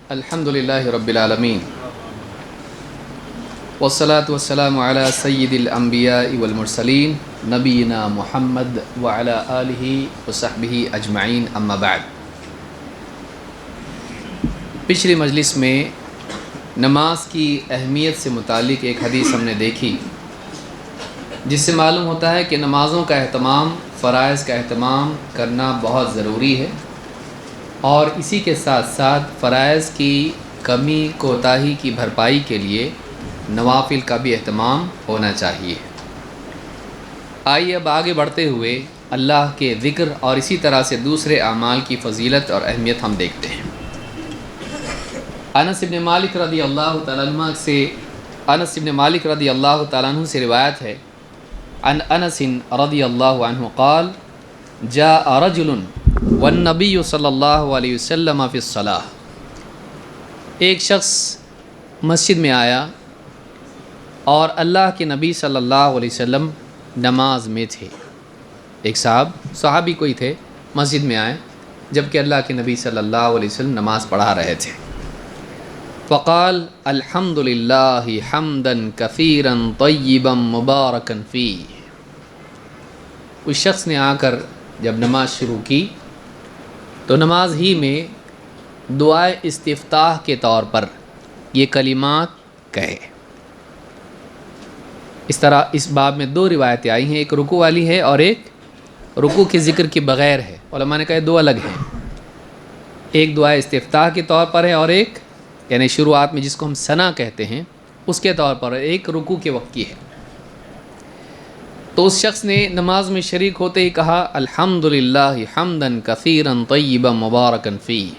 الحمدللہ رب العالمین والصلاة والسلام علی سید الانبیاء والمرسلین نبینا محمد وعلی آلہ وصحبہ اجمعین اما بعد۔ پچھلی مجلس میں نماز کی اہمیت سے متعلق ایک حدیث ہم نے دیکھی، جس سے معلوم ہوتا ہے کہ نمازوں کا اہتمام، فرائض کا اہتمام کرنا بہت ضروری ہے، اور اسی کے ساتھ ساتھ فرائض کی کمی کوتاہی کی بھرپائی کے لیے نوافل کا بھی اہتمام ہونا چاہیے۔ آئیے اب آگے بڑھتے ہوئے اللہ کے ذکر اور اسی طرح سے دوسرے اعمال کی فضیلت اور اہمیت ہم دیکھتے ہیں۔ انس بن مالک رضی اللہ تعالیٰ عنہ سے روایت ہے، عن انس رضی اللہ عنہ قال جاء رجل والنبی صلی اللہ علیہ وسلم فی الصلاۃ۔ ایک شخص مسجد میں آیا اور اللہ کے نبی صلی اللہ علیہ وسلم نماز میں تھے۔ ایک صحابی کوئی تھے، مسجد میں آئے جبکہ اللہ کے نبی صلی اللہ علیہ وسلم نماز پڑھا رہے تھے۔ فقال الحمد للہ حمدا کثیرا طیبا مبارکا فیہ۔ اس شخص نے آ کر جب نماز شروع کی تو نماز ہی میں دعائے استفتاح کے طور پر یہ کلمات کہے۔ اس طرح اس باب میں دو روایتیں آئی ہیں، ایک رکوع والی ہے اور ایک رکوع کے ذکر کے بغیر ہے۔ علماء نے کہا دو الگ ہیں، ایک دعائے استفتاح کے طور پر ہے اور ایک یعنی شروعات میں جس کو ہم ثنا کہتے ہیں اس کے طور پر، ایک رکوع کے وقت کی ہے۔ تو اس شخص نے نماز میں شریک ہوتے ہی کہا الحمدللہ حمدا کثیرا طیبا مبارکا فیہ۔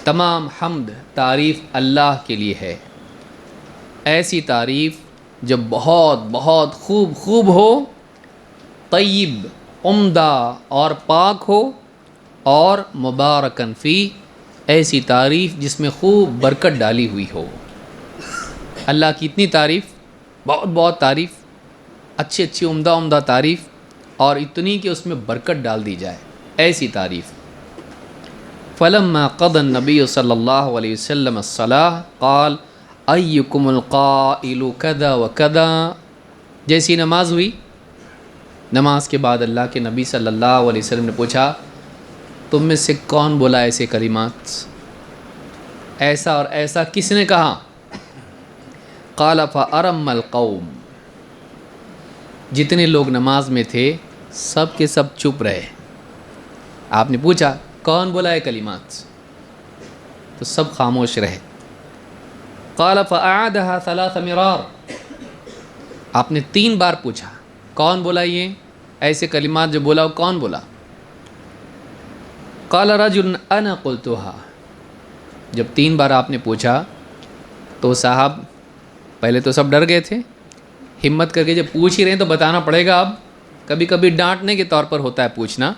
تمام حمد تعریف اللہ کے لیے ہے، ایسی تعریف جو بہت بہت خوب ہو، طیب عمدہ اور پاک ہو، اور مبارکا فیہ ایسی تعریف جس میں خوب برکت ڈالی ہوئی ہو۔ اللہ کی اتنی تعریف، بہت تعریف، اچھی عمدہ تعریف، اور اتنی کہ اس میں برکت ڈال دی جائے، ایسی تعریف۔ فلما قضى النبی صلی اللہ علیہ وسلم الصلاۃ قال ایکم القائل کذا وکذا۔ جیسی نماز ہوئی، نماز کے بعد اللہ کے نبی صلی اللہ علیہ وسلم نے پوچھا تم میں سے کون بولا ایسے کلمات، ایسا اور ایسا کس نے کہا؟ قال فارم القوم۔ جتنے لوگ نماز میں تھے سب کے سب چپ رہے۔ آپ نے پوچھا کون بولا ہے کلمات، تو سب خاموش رہے۔ قال فاعادها 3 مرار۔ آپ نے 3 بار پوچھا کون بولا یہ ایسے کلمات جو بولا وہ کون بولا؟ قال رجل انا قلتها۔ جب 3 بار آپ نے پوچھا تو صاحب پہلے تو سب ڈر گئے تھے، ہمت کر کے جب پوچھ ہی رہے ہیں تو بتانا پڑے گا۔ اب کبھی کبھی ڈانٹنے کے طور پر ہوتا ہے پوچھنا،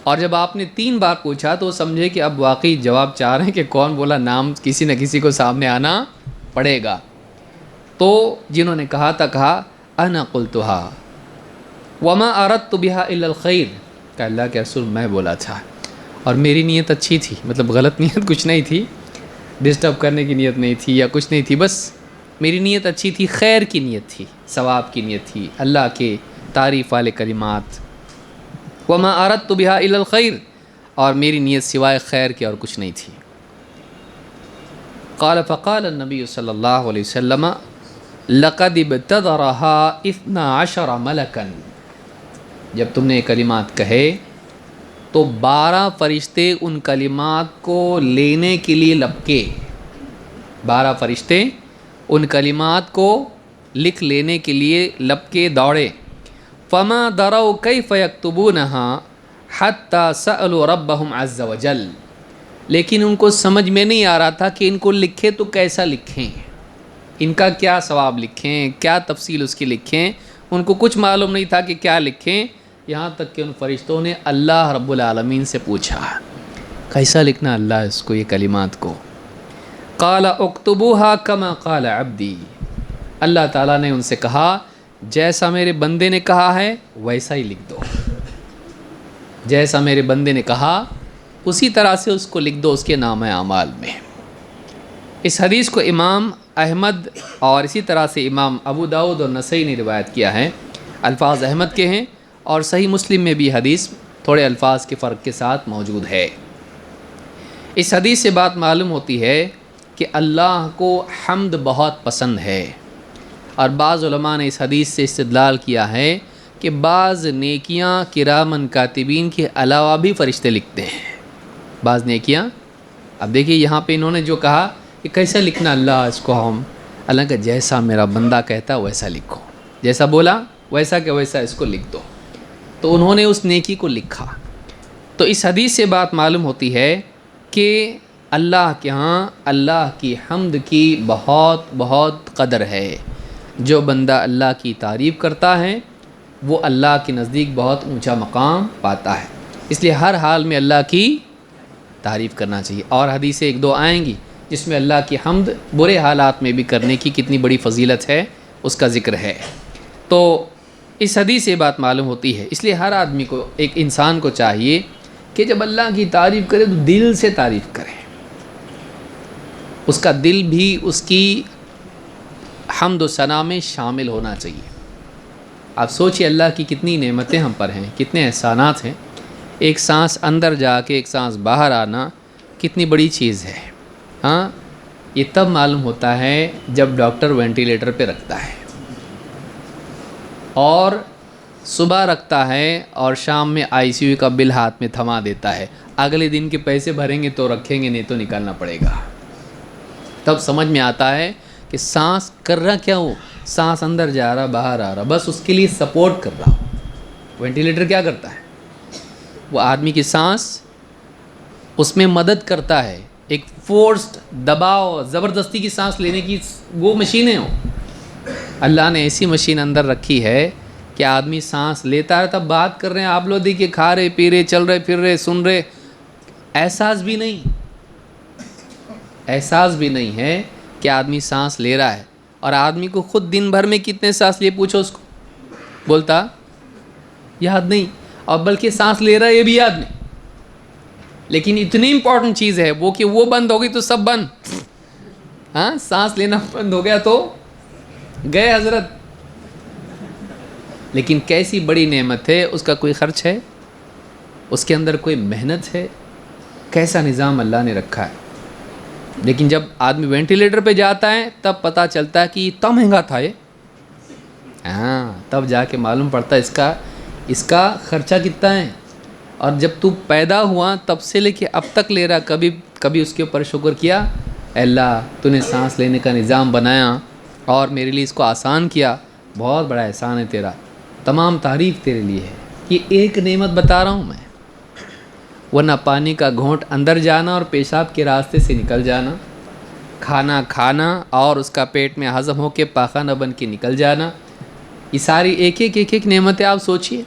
اور جب آپ نے 3 بار پوچھا تو سمجھے کہ اب واقعی جواب چاہ رہے ہیں کہ کون بولا، نام کسی نہ کسی کو سامنے آنا پڑے گا۔ تو جنہوں نے کہا تھا کہا انا قلتها وما اردت بها الا الخیر، کہ اللہ کے رسول میں بولا تھا اور میری نیت اچھی تھی، مطلب غلط نیت کچھ نہیں تھی، ڈسٹرب کرنے کی نیت نہیں تھی یا کچھ نہیں تھی، بس میری نیت اچھی تھی، خیر کی نیت تھی، ثواب کی نیت تھی، اللہ کے تعریف والے کلمات۔ وما اردت بها الا الخیر، اور میری نیت سوائے خیر کے اور کچھ نہیں تھی۔ قال فقال النبی صلی اللہ علیہ وسلم لقد ابتدرها 12 ملکا۔ جب تم نے یہ کلمات کہے تو 12 فرشتے ان کلمات کو لینے کے لیے لپکے، 12 فرشتے ان کلمات کو لکھ لینے کے لیے لپکے دوڑے۔ فما دروا کیف یکتبونها حتی سألوا ربهم عز وجل۔ لیکن ان کو سمجھ میں نہیں آ رہا تھا کہ ان کو لکھیں تو کیسا لکھیں، ان کا کیا ثواب لکھیں، کیا تفصیل اس کی لکھیں، ان کو کچھ معلوم نہیں تھا کہ کیا لکھیں، یہاں تک کہ ان فرشتوں نے اللہ رب العالمین سے پوچھا کیسا لکھنا اللہ اس کو، یہ کلمات کو۔ قال اکتبوها کما قال عبدی۔ اللہ تعالیٰ نے ان سے کہا جیسا میرے بندے نے کہا ہے ویسا ہی لکھ دو، جیسا میرے بندے نے کہا اسی طرح سے اس کو لکھ دو اس کے نام اعمال میں۔ اس حدیث کو امام احمد اور اسی طرح سے امام ابو داؤد اور نسائی نے روایت کیا ہے، الفاظ احمد کے ہیں، اور صحیح مسلم میں بھی حدیث تھوڑے الفاظ کے فرق کے ساتھ موجود ہے۔ اس حدیث سے بات معلوم ہوتی ہے کہ اللہ کو حمد بہت پسند ہے، اور بعض علماء نے اس حدیث سے استدلال کیا ہے کہ بعض نیکیاں کرامن کاتبین کے علاوہ بھی فرشتے لکھتے ہیں۔ بعض نیکیاں، اب دیکھیے یہاں پہ انہوں نے جو کہا کہ کیسا لکھنا اللہ اس کو، ہم اللہ کا جیسا میرا بندہ کہتا ویسا لکھو، جیسا بولا ویسا کہ ویسا اس کو لکھ دو، تو انہوں نے اس نیکی کو لکھا۔ تو اس حدیث سے بات معلوم ہوتی ہے کہ اللہ کے ہاں اللہ کی حمد کی بہت بہت قدر ہے۔ جو بندہ اللہ کی تعریف کرتا ہے وہ اللہ کے نزدیک بہت اونچا مقام پاتا ہے، اس لیے ہر حال میں اللہ کی تعریف کرنا چاہیے۔ اور حدیثیں ایک دو آئیں گی جس میں اللہ کی حمد برے حالات میں بھی کرنے کی کتنی بڑی فضیلت ہے اس کا ذکر ہے۔ تو اس حدیث سے بات معلوم ہوتی ہے، اس لیے ہر آدمی کو، ایک انسان کو چاہیے کہ جب اللہ کی تعریف کرے تو دل سے تعریف کرے، اس کا دل بھی اس کی حمد و ثنا میں شامل ہونا چاہیے۔ آپ سوچئے اللہ کی کتنی نعمتیں ہم پر ہیں، کتنے احسانات ہیں۔ ایک سانس اندر جا کے ایک سانس باہر آنا کتنی بڑی چیز ہے، ہاں، یہ تب معلوم ہوتا ہے جب ڈاکٹر وینٹیلیٹر پہ رکھتا ہے، اور صبح رکھتا ہے اور شام میں آئی سی یو کا بل ہاتھ میں تھما دیتا ہے، اگلے دن کے پیسے بھریں گے تو رکھیں گے، نہیں تو نکالنا پڑے گا۔ تب سمجھ میں آتا ہے کہ سانس کر رہا کیا ہو، سانس اندر جا رہا باہر آ رہا، بس اس کے لیے سپورٹ کر رہا ہو۔ وینٹیلیٹر کیا کرتا ہے؟ وہ آدمی کی سانس اس میں مدد کرتا ہے، ایک فورسڈ دباؤ زبردستی کی سانس لینے کی وہ مشینیں ہوں۔ اللہ نے ایسی مشین اندر رکھی ہے کہ آدمی سانس لیتا ہے، تب بات کر رہے ہیں آپ لوگ، دیکھیے کھا رہے پی رہے چل رہے پھر رہے سن رہے، احساس بھی نہیں ہے کہ آدمی سانس لے رہا ہے۔ اور آدمی کو خود دن بھر میں کتنے سانس لیے پوچھو اس کو، بولتا یاد نہیں، اور بلکہ سانس لے رہا ہے یہ بھی یاد نہیں۔ لیکن اتنی امپورٹنٹ چیز ہے وہ کہ وہ بند ہو گئی تو سب بند، ہاں، سانس لینا بند ہو گیا تو گئے حضرت۔ لیکن کیسی بڑی نعمت ہے، اس کا کوئی خرچ ہے، اس کے اندر کوئی محنت ہے، کیسا نظام اللہ نے رکھا ہے۔ لیکن جب آدمی وینٹیلیٹر پہ جاتا ہے تب پتہ چلتا ہے کہ اتنا مہنگا تھا یہ، ہاں، تب جا کے معلوم پڑتا ہے اس کا خرچہ کتنا ہے۔ اور جب تو پیدا ہوا تب سے لے کے اب تک لے رہا، کبھی اس کے اوپر شکر کیا؟ اے اللہ تو نے سانس لینے کا نظام بنایا اور میرے لیے اس کو آسان کیا، بہت بڑا احسان ہے تیرا، تمام تعریف تیرے لیے ہے۔ یہ ایک نعمت بتا رہا ہوں میں، ورنہ پانی کا گھونٹ اندر جانا اور پیشاب کے راستے سے نکل جانا، کھانا کھانا اور اس کا پیٹ میں ہضم ہو کے پاخانہ بن کے نکل جانا، یہ ساری ایک ایک نعمتیں آپ سوچئے۔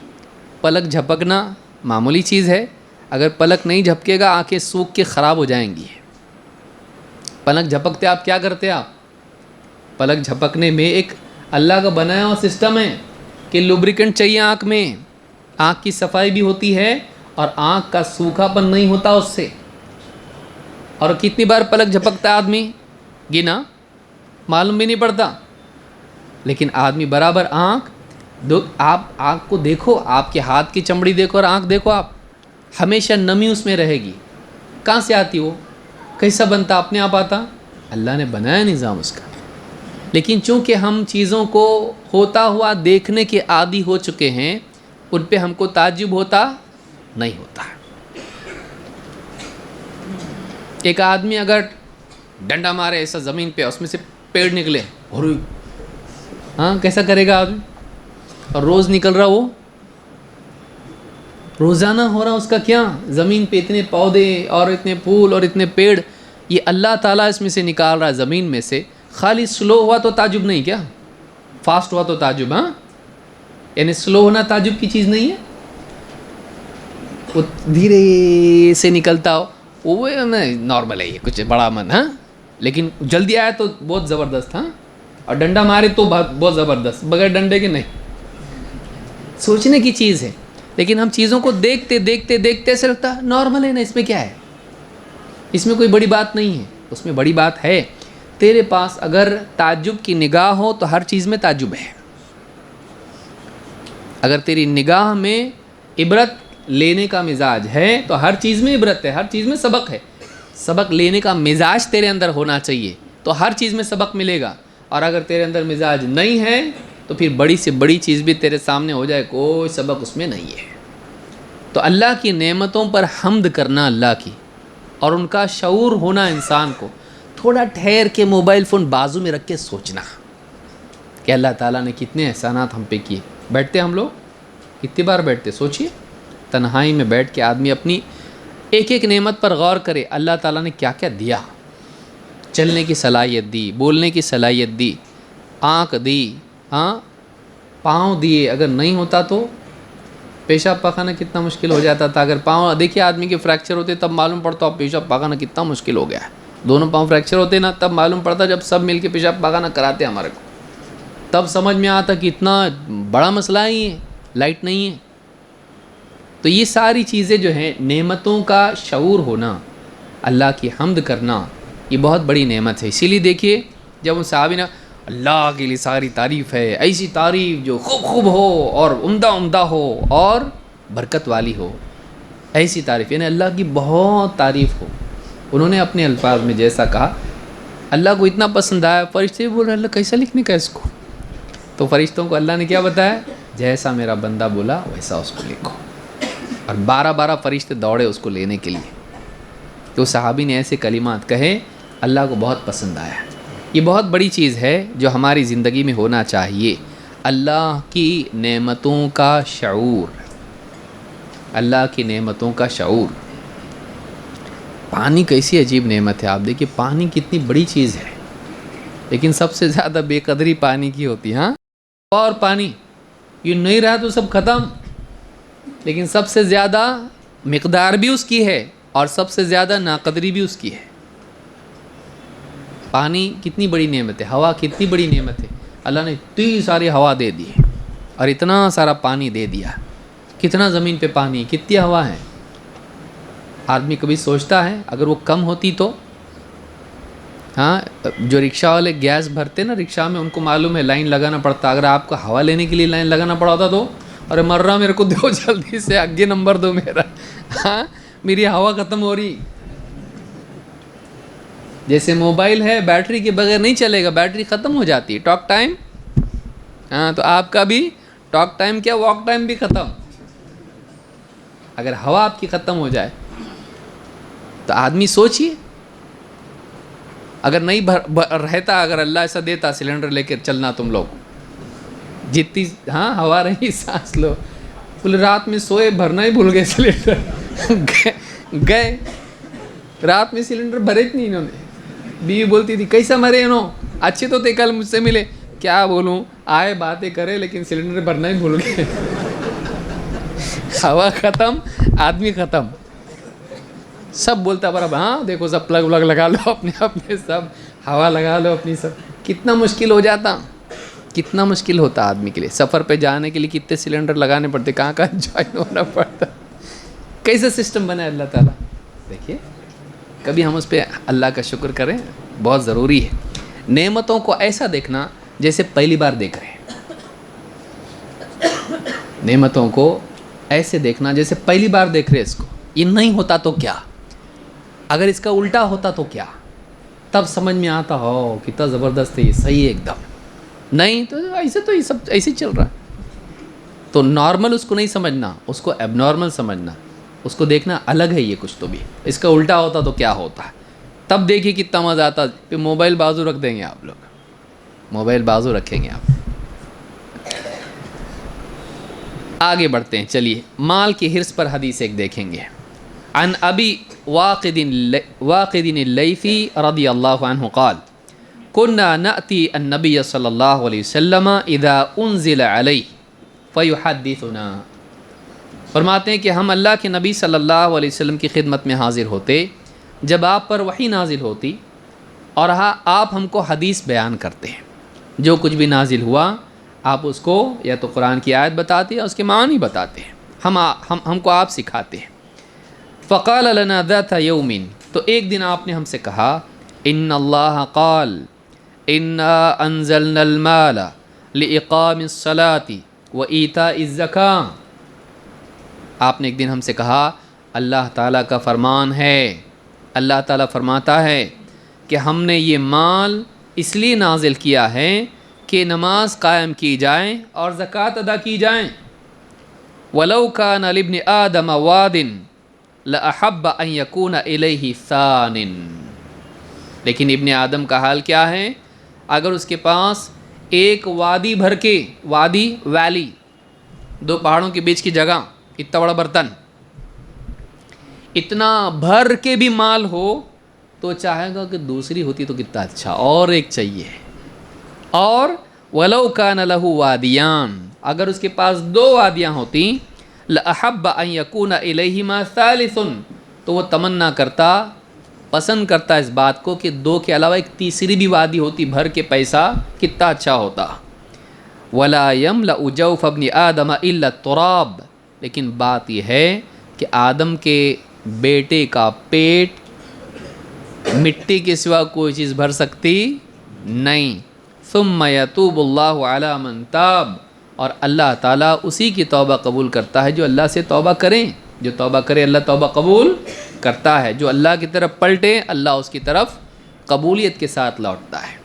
پلک جھپکنا معمولی چیز ہے، اگر پلک نہیں جھپکے گا آنکھیں سوکھ کے خراب ہو جائیں گی۔ پلک جھپکتے آپ کیا کرتے؟ آپ پلک جھپکنے میں ایک اللہ کا بنایا ہوا سسٹم ہے کہ لوبریکنٹ چاہیے آنکھ میں، آنکھ کی صفائی بھی ہوتی ہے اور آنکھ کا سوکھا پن نہیں ہوتا اس سے۔ اور کتنی بار پلک جھپکتا ہے آدمی، گنا معلوم بھی نہیں پڑتا، لیکن آدمی برابر آپ آنکھ کو دیکھو، آپ کے ہاتھ کی چمڑی دیکھو اور آنکھ دیکھو، آپ ہمیشہ نمی اس میں رہے گی۔ کہاں سے آتی وہ؟ کیسا بنتا؟ اپنے آپ آتا؟ اللہ نے بنایا نظام اس کا۔ لیکن چونکہ ہم چیزوں کو ہوتا ہوا دیکھنے کے عادی ہو چکے ہیں، ان پہ ہم کو تعجب ہوتا نہیں ہوتا۔ ایک آدمی اگر ڈنڈا مارے ایسا زمین پہ، اس میں سے پیڑ نکلے، ہاں، کیسا کرے گا آدمی؟ اور روز نکل رہا، وہ روزانہ ہو رہا، اس کا کیا؟ زمین پہ اتنے پودے اور اتنے پھول اور اتنے پیڑ، یہ اللہ تعالیٰ اس میں سے نکال رہا ہے زمین میں سے۔ خالی سلو ہوا تو تعجب نہیں کیا؟ فاسٹ ہوا تو تعجب، ہاں، یعنی سلو ہونا تعجب کی چیز نہیں ہے، وہ دھیرے سے نکلتا ہو وہ نارمل ہے، یہ کچھ بڑا من، ہاں، لیکن جلدی آیا تو بہت زبردست، ہاں، اور ڈنڈا مارے تو بہت زبردست، بغیر ڈنڈے کے نہیں۔ سوچنے کی چیز ہے۔ لیکن ہم چیزوں کو دیکھتے دیکھتے دیکھتے ایسے لگتا ہے نارمل ہے نا، اس میں کیا ہے، اس میں کوئی بڑی بات نہیں ہے. اس میں بڑی بات ہے. تیرے پاس اگر تعجب کی نگاہ ہو تو ہر چیز میں تعجب ہے. اگر تیری نگاہ میں عبرت لینے کا مزاج ہے تو ہر چیز میں عبرت ہے، ہر چیز میں سبق ہے. سبق لینے کا مزاج تیرے اندر ہونا چاہیے تو ہر چیز میں سبق ملے گا. اور اگر تیرے اندر مزاج نہیں ہے تو پھر بڑی سے بڑی چیز بھی تیرے سامنے ہو جائے، کوئی سبق اس میں نہیں ہے. تو اللہ کی نعمتوں پر حمد کرنا، اللہ کی، اور ان کا شعور ہونا انسان کو. تھوڑا ٹھہر کے موبائل فون بازو میں رکھ کے سوچنا کہ اللہ تعالیٰ نے کتنے احسانات ہم پہ کیے. بیٹھتے ہم لوگ کتنی بار بیٹھتے، سوچئے. تنہائی میں بیٹھ کے آدمی اپنی ایک ایک نعمت پر غور کرے، اللہ تعالیٰ نے کیا کیا دیا. چلنے کی صلاحیت دی، بولنے کی صلاحیت دی، آنکھ دی، پاؤں دیے. اگر نہیں ہوتا تو پیشاب پاخانہ کتنا مشکل ہو جاتا تھا. اگر پاؤں دیکھیے آدمی کے فریکچر ہوتے تب معلوم پڑتا اب پیشاب پاخانہ کتنا مشکل ہو گیا ہے. دونوں پاؤں فریکچر ہوتے نا تب معلوم پڑتا جب سب مل کے پیشاب پاخانہ کراتے ہمارے کو، تب سمجھ میں آتا کہ اتنا بڑا مسئلہ ہی ہے، لائٹ نہیں ہے. تو یہ ساری چیزیں جو ہیں، نعمتوں کا شعور ہونا، اللہ کی حمد کرنا، یہ بہت بڑی نعمت ہے. اسی لیے دیکھیے جب ان صحابی نے اللہ کے لیے ساری تعریف ہے، ایسی تعریف جو خوب خوب ہو اور عمدہ عمدہ ہو اور برکت والی ہو، ایسی تعریف یعنی اللہ کی بہت تعریف ہو. انہوں نے اپنے الفاظ میں جیسا کہا اللہ کو اتنا پسند آیا، فرشتے بول رہے اللہ کیسا لکھنے کا اس کو. تو فرشتوں کو اللہ نے کیا بتایا، جیسا میرا بندہ بولا ویسا اس کو لکھو. اور 12 فرشتے دوڑے اس کو لینے کے لیے. تو صحابی نے ایسے کلمات کہے، اللہ کو بہت پسند آیا. یہ بہت بڑی چیز ہے جو ہماری زندگی میں ہونا چاہیے، اللہ کی نعمتوں کا شعور. اللہ کی نعمتوں کا شعور. پانی کیسی عجیب نعمت ہے. آپ دیکھیے پانی کتنی بڑی چیز ہے، لیکن سب سے زیادہ بے قدری پانی کی ہوتی ہے. اور پانی یہ نہیں رہا تو سب ختم، لیکن سب سے زیادہ مقدار بھی اس کی ہے اور سب سے زیادہ ناقدری بھی اس کی ہے. پانی کتنی بڑی نعمت ہے، ہوا کتنی بڑی نعمت ہے. اللہ نے اتنی ساری ہوا دے دی اور اتنا سارا پانی دے دیا. کتنا زمین پہ پانی، کتنی ہوا ہے. آدمی کبھی سوچتا ہے اگر وہ کم ہوتی تو. جو رکشہ والے گیس بھرتے نا رکشہ میں، ان کو معلوم ہے لائن لگانا پڑتا. اگر آپ کو ہوا لینے کے لیے لائن لگانا پڑا ہوتا تو ارے مر رہا میرے کو دو جلدی سے آگے نمبر دو میرا، میری ہوا ختم ہو رہی. جیسے موبائل ہے بیٹری کے بغیر نہیں چلے گا، بیٹری ختم ہو جاتی ہے. ٹاک ٹائم، تو آپ کا بھی ٹاک ٹائم کیا واک ٹائم بھی ختم. اگر ہوا آپ کی ختم ہو جائے تو آدمی سوچیے، اگر نہیں رہتا، اگر اللہ ایسا دیتا سلنڈر لے کے چلنا تم لوگ جتنی ہوا رہی سانس لو. بولے رات میں سوئے بھرنا ہی بھول گئے سلنڈر، گئے رات میں سلنڈر بھرے نہیں انہوں نے. بیوی بولتی تھی کیسا مرے انہوں، اچھے تو تھے کل مجھ سے ملے. کیا بولوں، آئے باتیں کرے لیکن سلنڈر بھرنا ہی بھول گئے. ہوا ختم، آدمی ختم. سب بولتا پر اب دیکھو سب پلگ ولگ لگا لو اپنے سب ہوا لگا لو اپنی سب. کتنا مشکل ہو جاتا، کتنا مشکل ہوتا آدمی کے لیے. سفر پہ جانے کے لیے کتنے سلنڈر لگانے پڑتے، کہاں کہاں جوائن ہونا پڑتا. کیسا سسٹم بنا ہے اللہ تعالیٰ. دیکھیے کبھی ہم اس پہ اللہ کا شکر کریں، بہت ضروری ہے. نعمتوں کو ایسا دیکھنا جیسے پہلی بار دیکھ رہے ہیں. نعمتوں کو ایسے دیکھنا جیسے پہلی بار دیکھ رہے اس کو. یہ نہیں ہوتا تو کیا، اگر اس کا الٹا ہوتا تو کیا، تب سمجھ میں آتا ہو کتنا زبردست ہے یہ، صحیح ہے ایک دم. نہیں تو ایسے تو یہ سب ایسے چل رہا. تو نارمل اس کو نہیں سمجھنا، اس کو ایب نارمل سمجھنا، اس کو دیکھنا الگ ہے. یہ کچھ تو بھی اس کا الٹا ہوتا تو کیا ہوتا ہے، تب دیکھیے کتنا مزہ آتا. پھر موبائل بازو رکھ دیں گے آپ لوگ، موبائل بازو رکھیں گے آپ. آگے بڑھتے ہیں، چلیے مال کی حرص پر حدیث ایک دیکھیں گے. عن ابی واقد اللیثی رضی اللہ عنہ قال كنا نأتی النبی صلی اللہ علیہ وسلم اذا انزل علیہ فیحدثنا. فرماتے ہیں کہ ہم اللہ کے نبی صلی اللہ علیہ وسلم کی خدمت میں حاضر ہوتے جب آپ پر وحی نازل ہوتی، اور آپ ہم کو حدیث بیان کرتے ہیں. جو کچھ بھی نازل ہوا آپ اس کو یا تو قرآن کی آیت بتاتے یا اس کے معنی بتاتے ہیں. ہم کو آپ سکھاتے ہیں۔ فقال لنا ذات یوم، تو ایک دن آپ نے ہم سے کہا، ان اللہ قال انا انزلنا المال لاقام الصلاة وایتاء الزکاة، آپ نے ایک دن ہم سے کہا اللہ تعالیٰ کا فرمان ہے، اللہ تعالیٰ فرماتا ہے کہ ہم نے یہ مال اس لیے نازل کیا ہے کہ نماز قائم کی جائیں اور زکوٰۃ ادا کی جائیں۔ وَلَوْ كَانَ لِابْنِ آدَمَ وَادٍ لَأَحَبَّ أَن يَكُونَ إِلَيْهِ ثَانٍ، لیکن ابن آدم کا حال کیا ہے؟ اگر اس کے پاس ایک وادی بھر کے، وادی ویلی، دو پہاڑوں کے بیچ کی جگہ، اتنا بڑا برتن، اتنا بھر کے بھی مال ہو تو چاہے گا کہ دوسری ہوتی تو کتنا اچھا، اور ایک چاہیے۔ اور وَلَوْ كَانَ لَهُ وَادِيَانِ، اگر اس کے پاس دو وادیاں ہوتی، لَأَحَبَّ أَن يَكُونَ إِلَيْهِمَا ثَالِثٌ، تو وہ تمنا کرتا، پسند کرتا اس بات کو کہ دو کے علاوہ ایک تیسری بھی وادی ہوتی بھر کے، پیسہ کتنا اچھا ہوتا۔ وَلَا يَمْلَأُ جَوْفَ ابْنِ آدَمَ إِلَّا التُّرَابُ، لیکن بات یہ ہے کہ آدم کے بیٹے کا پیٹ مٹی کے سوا کوئی چیز بھر سکتی نہیں۔ ثم یتوب اللہ علی من تاب، اور اللہ تعالیٰ اسی کی توبہ قبول کرتا ہے جو اللہ سے توبہ کریں، جو توبہ کرے اللہ توبہ قبول کرتا ہے، جو اللہ کی طرف پلٹے اللہ اس کی طرف قبولیت کے ساتھ لوٹتا ہے۔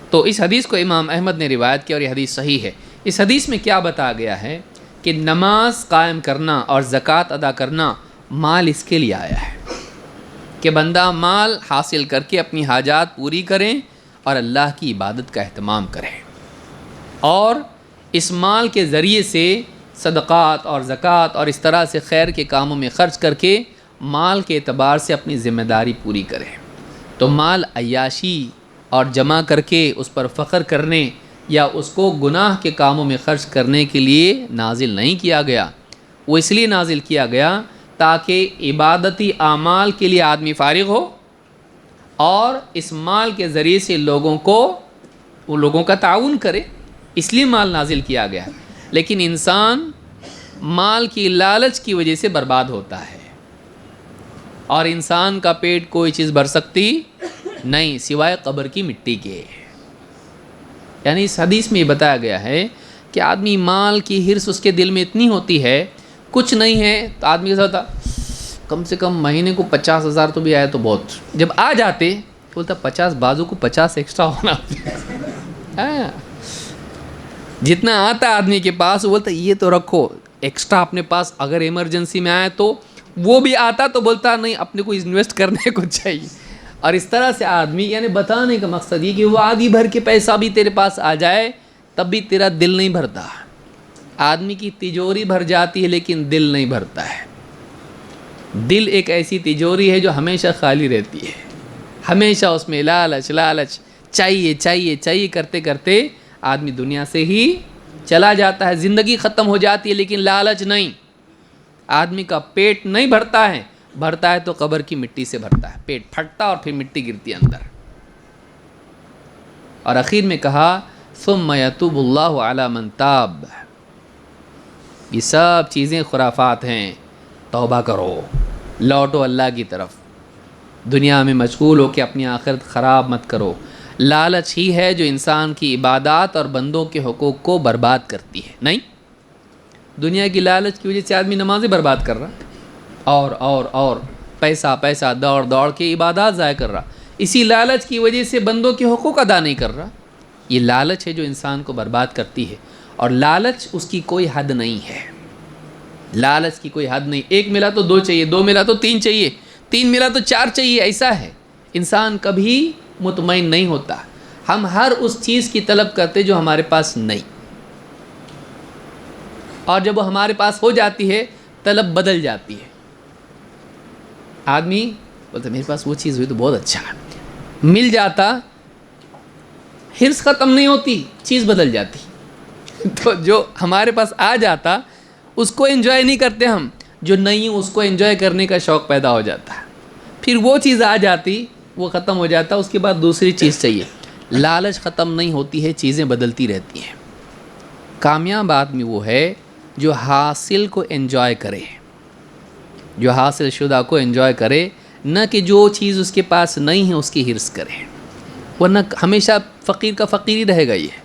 تو اس حدیث کو امام احمد نے روایت کیا اور یہ حدیث صحیح ہے۔ اس حدیث میں کیا بتایا گیا ہے کہ نماز قائم کرنا اور زکوٰۃ ادا کرنا مال اس کے لیے آیا ہے کہ بندہ مال حاصل کر کے اپنی حاجات پوری کریں اور اللہ کی عبادت کا اہتمام کریں، اور اس مال کے ذریعے سے صدقات اور زکوٰۃ اور اس طرح سے خیر کے کاموں میں خرچ کر کے مال کے اعتبار سے اپنی ذمہ داری پوری کریں۔ تو مال عیاشی اور جمع کر کے اس پر فخر کرنے یا اس کو گناہ کے کاموں میں خرچ کرنے کے لیے نازل نہیں کیا گیا، وہ اس لیے نازل کیا گیا تاکہ عبادتی اعمال کے لیے آدمی فارغ ہو اور اس مال کے ذریعے سے لوگوں کا تعاون کرے، اس لیے مال نازل کیا گیا۔ لیکن انسان مال کی لالچ کی وجہ سے برباد ہوتا ہے، اور انسان کا پیٹ کوئی چیز بھر سکتی نہیں سوائے قبر کی مٹی کے۔ یعنی اس حدیث میں یہ بتایا گیا ہے کہ آدمی مال کی حرص اس کے دل میں اتنی ہوتی ہے، کچھ نہیں ہے تو آدمی کے ساتھ کم سے کم مہینے کو 50,000 تو بھی آئے تو بہت، جب آ جاتے بولتا 50 بازو کو 50 ایکسٹرا ہونا جتنا آتا آدمی کے پاس وہ بولتا یہ تو رکھو ایکسٹرا اپنے پاس، اگر ایمرجنسی میں آئے تو وہ بھی آتا تو بولتا نہیں اپنے کو انویسٹ کرنے کو چاہیے۔ اور اس طرح سے آدمی، یعنی بتانے کا مقصد یہ کہ وہ آدھی بھر کے پیسہ بھی تیرے پاس آ جائے تب بھی تیرا دل نہیں بھرتا۔ آدمی کی تجوری بھر جاتی ہے لیکن دل نہیں بھرتا ہے۔ دل ایک ایسی تجوری ہے جو ہمیشہ خالی رہتی ہے، ہمیشہ اس میں لالچ چاہیے چاہیے چاہیے کرتے کرتے آدمی دنیا سے ہی چلا جاتا ہے، زندگی ختم ہو جاتی ہے لیکن لالچ نہیں۔ آدمی کا پیٹ نہیں بھرتا ہے تو قبر کی مٹی سے بھرتا ہے، پیٹ پھٹتا اور پھر مٹی گرتی اندر۔ اور اخیر میں کہا ثم یتوب اللہ علی من تاب، یہ سب چیزیں خرافات ہیں، توبہ کرو، لوٹو اللہ کی طرف، دنیا میں مشغول ہو کے اپنی آخرت خراب مت کرو۔ لالچ ہی ہے جو انسان کی عبادات اور بندوں کے حقوق کو برباد کرتی ہے۔ نہیں، دنیا کی لالچ کی وجہ سے آدمی نمازیں برباد کر رہا اور پیسہ دوڑ کے عبادات ضائع کر رہا، اسی لالچ کی وجہ سے بندوں کے حقوق ادا نہیں کر رہا۔ یہ لالچ ہے جو انسان کو برباد کرتی ہے، اور لالچ اس کی کوئی حد نہیں ہے، لالچ کی کوئی حد نہیں۔ ایک ملا تو 2 چاہیے، 2 ملا تو 3 چاہیے، 3 ملا تو 4 چاہیے، ایسا ہے۔ انسان کبھی مطمئن نہیں ہوتا، ہم ہر اس چیز کی طلب کرتے جو ہمارے پاس نہیں، اور جب وہ ہمارے پاس ہو جاتی ہے طلب بدل جاتی ہے۔ آدمی بولتا میرے پاس وہ چیز ہوئی تو بہت اچھا ہے، مل جاتا، حرص ختم نہیں ہوتی، چیز بدل جاتی۔ تو جو ہمارے پاس آ جاتا اس کو انجوائے نہیں کرتے ہم، جو نہیں اس کو انجوائے کرنے کا شوق پیدا ہو جاتا ہے۔ پھر وہ چیز آ جاتی، وہ ختم ہو جاتا، اس کے بعد دوسری چیز چاہیے۔ لالچ ختم نہیں ہوتی ہے، چیزیں بدلتی رہتی ہیں۔ کامیاب آدمی وہ ہے جو حاصل کو انجوائے کرے، جو حاصل شدہ کو انجوائے کرے، نہ کہ جو چیز اس کے پاس نہیں ہے اس کی حرص کرے، ورنہ ہمیشہ فقیر کا فقیر ہی رہے گا، یہ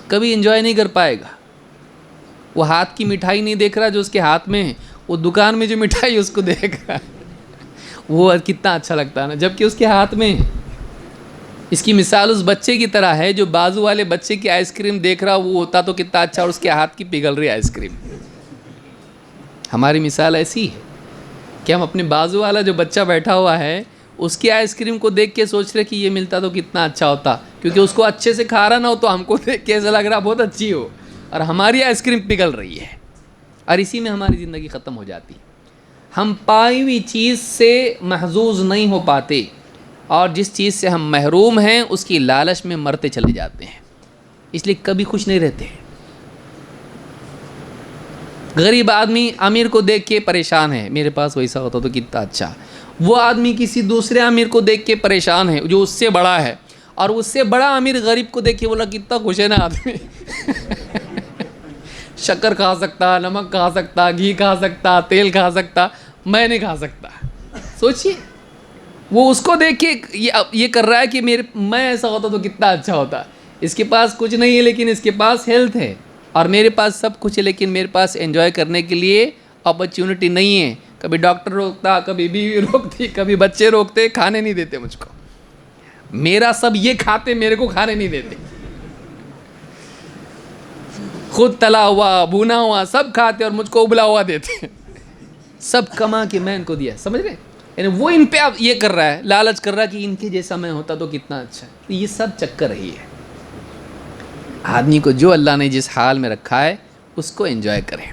کبھی انجوائے نہیں کر پائے گا۔ وہ ہاتھ کی مٹھائی نہیں دیکھ رہا جو اس کے ہاتھ میں ہے، وہ دکان میں جو مٹھائی اس کو دیکھ رہا ہے، وہ کتنا اچھا لگتا ہے نا، جب کہ اس کے ہاتھ میں ہے۔ اس کی مثال اس بچے کی طرح ہے جو بازو والے بچے کی آئس کریم دیکھ رہا، وہ ہوتا تو کتنا اچھا، اور اس کے ہاتھ کی پگھل رہی آئس کریم۔ ہماری مثال ایسی ہے کہ ہم اپنے بازو والا جو بچہ بیٹھا ہوا ہے اس کی آئس کریم کو دیکھ کے سوچ رہے کہ یہ ملتا تو کتنا اچھا ہوتا، کیونکہ اس کو اچھے سے کھا رہا نہ ہو تو ہم کو دیکھ کے ایسا لگ رہا بہت اچھی ہو، اور ہماری آئس کریم پگھل رہی ہے، اور اسی میں ہماری زندگی ختم ہو جاتی۔ ہم پائی ہوئی چیز سے محظوظ نہیں ہو پاتے، اور جس چیز سے ہم محروم ہیں اس کی لالچ میں مرتے چلے جاتے ہیں، اس لیے کبھی خوش نہیں رہتے۔ غریب آدمی امیر کو دیکھ کے پریشان ہے، میرے پاس ویسا ہوتا تو کتنا اچھا۔ وہ آدمی کسی دوسرے امیر کو دیکھ کے پریشان ہے جو اس سے بڑا ہے، اور اس سے بڑا امیر غریب کو دیکھ کے بولا کتنا خوش ہے نا آدمی، شکر کھا سکتا، نمک کھا سکتا، گھی کھا سکتا، تیل کھا سکتا، میں نہیں کھا سکتا۔ سوچئے وہ اس کو دیکھ کے یہ کر رہا ہے کہ میں ایسا ہوتا تو کتنا اچھا ہوتا، اس کے پاس کچھ نہیں ہے لیکن اس کے پاس ہیلتھ ہے، اور میرے پاس سب کچھ ہے لیکن میرے پاس انجوائے کرنے کے لیے اپرچونٹی نہیں ہے۔ کبھی ڈاکٹر روکتا، کبھی بیوی روکتی، کبھی بچے روکتے، کھانے نہیں دیتے مجھ کو، میرا سب یہ کھاتے، میرے کو کھانے نہیں دیتے، خود تلا ہوا بھونا ہوا سب کھاتے اور مجھ کو ابلا ہوا دیتے، سب کما کے میں ان کو دیا، سمجھ رہے؟ یعنی وہ ان پہ اب یہ کر رہا ہے، لالچ کر رہا ہے کہ ان کے جیسا میں ہوتا تو کتنا اچھا ہے۔ یہ سب چکر رہی ہے۔ آدمی کو جو اللہ نے جس حال میں رکھا ہے اس کو انجوائے کرے،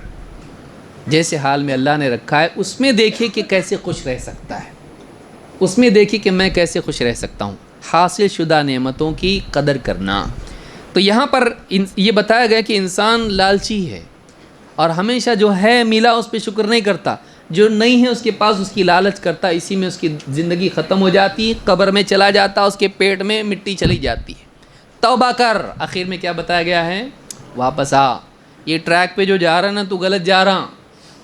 جیسے حال میں اللہ نے رکھا ہے اس میں دیکھے کہ کیسے خوش رہ سکتا ہے، اس میں دیکھے کہ میں کیسے خوش رہ سکتا ہوں۔ حاصل شدہ نعمتوں کی قدر کرنا۔ تو یہاں پر یہ بتایا گیا کہ انسان لالچی ہے، اور ہمیشہ جو ہے ملا اس پہ شکر نہیں کرتا، جو نہیں ہے اس کے پاس اس کی لالچ کرتا، اسی میں اس کی زندگی ختم ہو جاتی، قبر میں چلا جاتا، اس کے پیٹ میں مٹی چلی جاتی ہے۔ توبہ کر، آخر میں کیا بتایا گیا ہے؟ واپس آ، یہ ٹریک پہ جو جا رہا نا تو غلط جا رہا،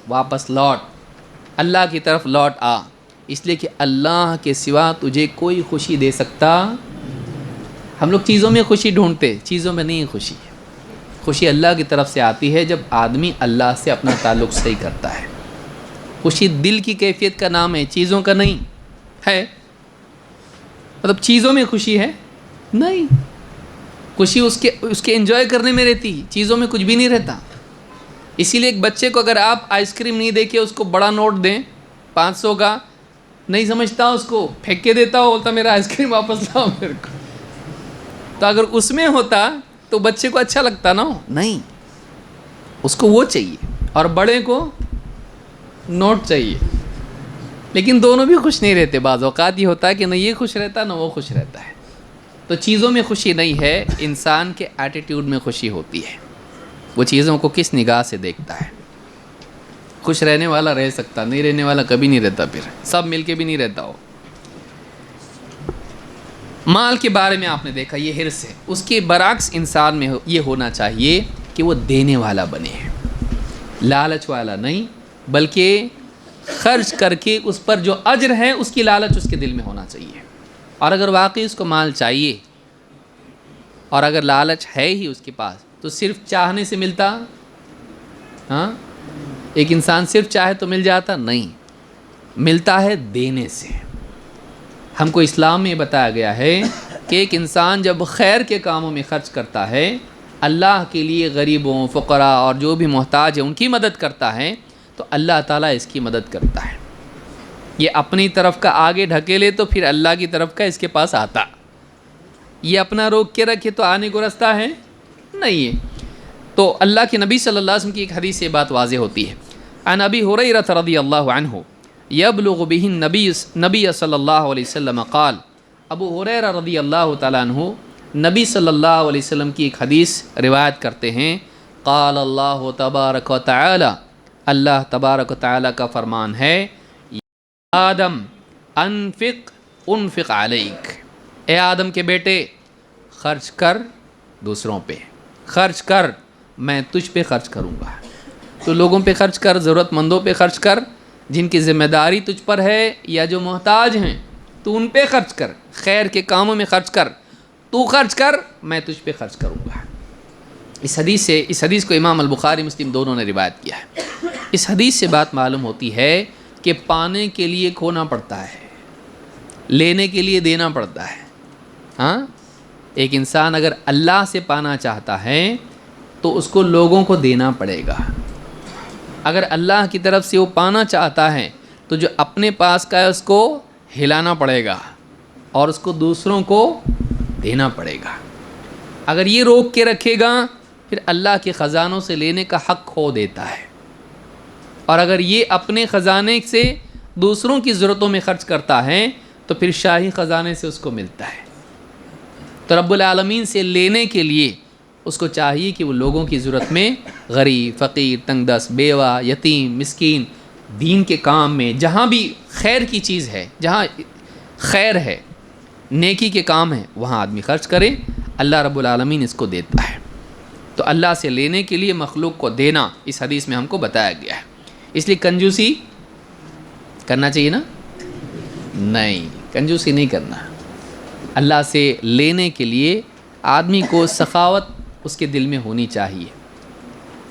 واپس لوٹ، اللہ کی طرف لوٹ آ، اس لیے کہ اللہ کے سوا تجھے کوئی خوشی دے سکتا۔ ہم لوگ چیزوں میں خوشی ڈھونڈتے، چیزوں میں نہیں خوشی، خوشی اللہ کی طرف سے آتی ہے جب آدمی اللہ سے اپنا تعلق صحیح کرتا ہے۔ خوشی دل کی کیفیت کا نام ہے، چیزوں کا نہیں ہے۔ مطلب چیزوں میں خوشی ہے نہیں، خوشی اس کے انجوائے کرنے میں رہتی، چیزوں میں کچھ بھی نہیں رہتا۔ اسی لیے ایک بچے کو اگر آپ آئس کریم نہیں دے کے اس کو بڑا نوٹ دیں 500 کا، نہیں سمجھتا، اس کو پھینک کے دیتا ہو، بولتا میرا آئس کریم واپس لاؤ میرے کو۔ تو اگر اس میں ہوتا تو بچے کو اچھا لگتا نا، نہیں، اس کو وہ چاہیے، اور بڑے کو نوٹ چاہیے۔ لیکن دونوں بھی خوش نہیں رہتے، بعض اوقات یہ ہوتا ہے کہ نہ یہ خوش رہتا نہ وہ خوش رہتا ہے۔ تو چیزوں میں خوشی نہیں ہے، انسان کے ایٹیٹیوڈ میں خوشی ہوتی ہے، وہ چیزوں کو کس نگاہ سے دیکھتا ہے۔ خوش رہنے والا رہ سکتا، نہیں رہنے والا کبھی نہیں رہتا، پھر سب مل کے بھی نہیں رہتا ہو۔ مال کے بارے میں آپ نے دیکھا یہ حرص ہے، اس کے برعکس انسان میں یہ ہونا چاہیے کہ وہ دینے والا بنے، لالچ والا نہیں، بلکہ خرچ کر کے اس پر جو اجر ہے اس کی لالچ اس کے دل میں ہونا چاہیے۔ اور اگر واقعی اس کو مال چاہیے اور اگر لالچ ہے ہی اس کے پاس تو صرف چاہنے سے ملتا؟ ہاں، ایک انسان صرف چاہے تو مل جاتا؟ نہیں، ملتا ہے دینے سے۔ ہم کو اسلام میں بتایا گیا ہے کہ ایک انسان جب خیر کے کاموں میں خرچ کرتا ہے، اللہ کے لیے غریبوں، فقراء اور جو بھی محتاج ہیں ان کی مدد کرتا ہے، تو اللہ تعالیٰ اس کی مدد کرتا ہے۔ یہ اپنی طرف کا آگے ڈھکیلے تو پھر اللہ کی طرف کا اس کے پاس آتا، یہ اپنا روک کے رکھے تو آنے کو رستہ ہے نہیں ہے۔ تو اللہ کے نبی صلی اللہ علیہ وسلم کی ایک حدیث سے بات واضح ہوتی ہے۔ عن ابی ہریرہ رضی اللہ عنہ یبلغ به نبی صلی اللہ علیہ وسلم قال، ابو ہریرہ رضی اللہ تعالیٰ عنہ نبی صلی اللہ علیہ وسلم کی ایک حدیث روایت کرتے ہیں، قال اللہ تبارک و تعالی، اللہ تبارک و تعالی کا فرمان ہے، آدم انفق علیک، اے آدم کے بیٹے خرچ کر دوسروں پہ، خرچ کر، میں تجھ پہ خرچ کروں گا۔ تو لوگوں پہ خرچ کر، ضرورت مندوں پہ خرچ کر، جن کی ذمہ داری تجھ پر ہے یا جو محتاج ہیں تو ان پہ خرچ کر، خیر کے کاموں میں خرچ کر، تو خرچ کر، میں تجھ پہ خرچ کروں گا۔ اس حدیث کو امام البخاری مسلم دونوں نے روایت کیا ہے۔ اس حدیث سے بات معلوم ہوتی ہے کہ پانے کے لیے کھونا پڑتا ہے، لینے کے لیے دینا پڑتا ہے۔ ہاں، ایک انسان اگر اللہ سے پانا چاہتا ہے تو اس کو لوگوں کو دینا پڑے گا۔ اگر اللہ کی طرف سے وہ پانا چاہتا ہے تو جو اپنے پاس کا ہے اس کو ہلانا پڑے گا اور اس کو دوسروں کو دینا پڑے گا۔ اگر یہ روک کے رکھے گا پھر اللہ کے خزانوں سے لینے کا حق کھو دیتا ہے، اور اگر یہ اپنے خزانے سے دوسروں کی ضرورتوں میں خرچ کرتا ہے تو پھر شاہی خزانے سے اس کو ملتا ہے۔ تو رب العالمین سے لینے کے لیے اس کو چاہیے کہ وہ لوگوں کی ضرورت میں، غریب، فقیر، تنگ دست، بیوہ، یتیم، مسکین، دین کے کام میں، جہاں بھی خیر کی چیز ہے، جہاں خیر ہے، نیکی کے کام ہیں، وہاں آدمی خرچ کرے۔ اللہ رب العالمین اس کو دیتا ہے۔ تو اللہ سے لینے کے لیے مخلوق کو دینا اس حدیث میں ہم کو بتایا گیا ہے۔ اس لیے کنجوسی کرنا چاہیے نا؟ نہیں، کنجوسی نہیں کرنا۔ اللہ سے لینے کے لیے آدمی کو سخاوت اس کے دل میں ہونی چاہیے۔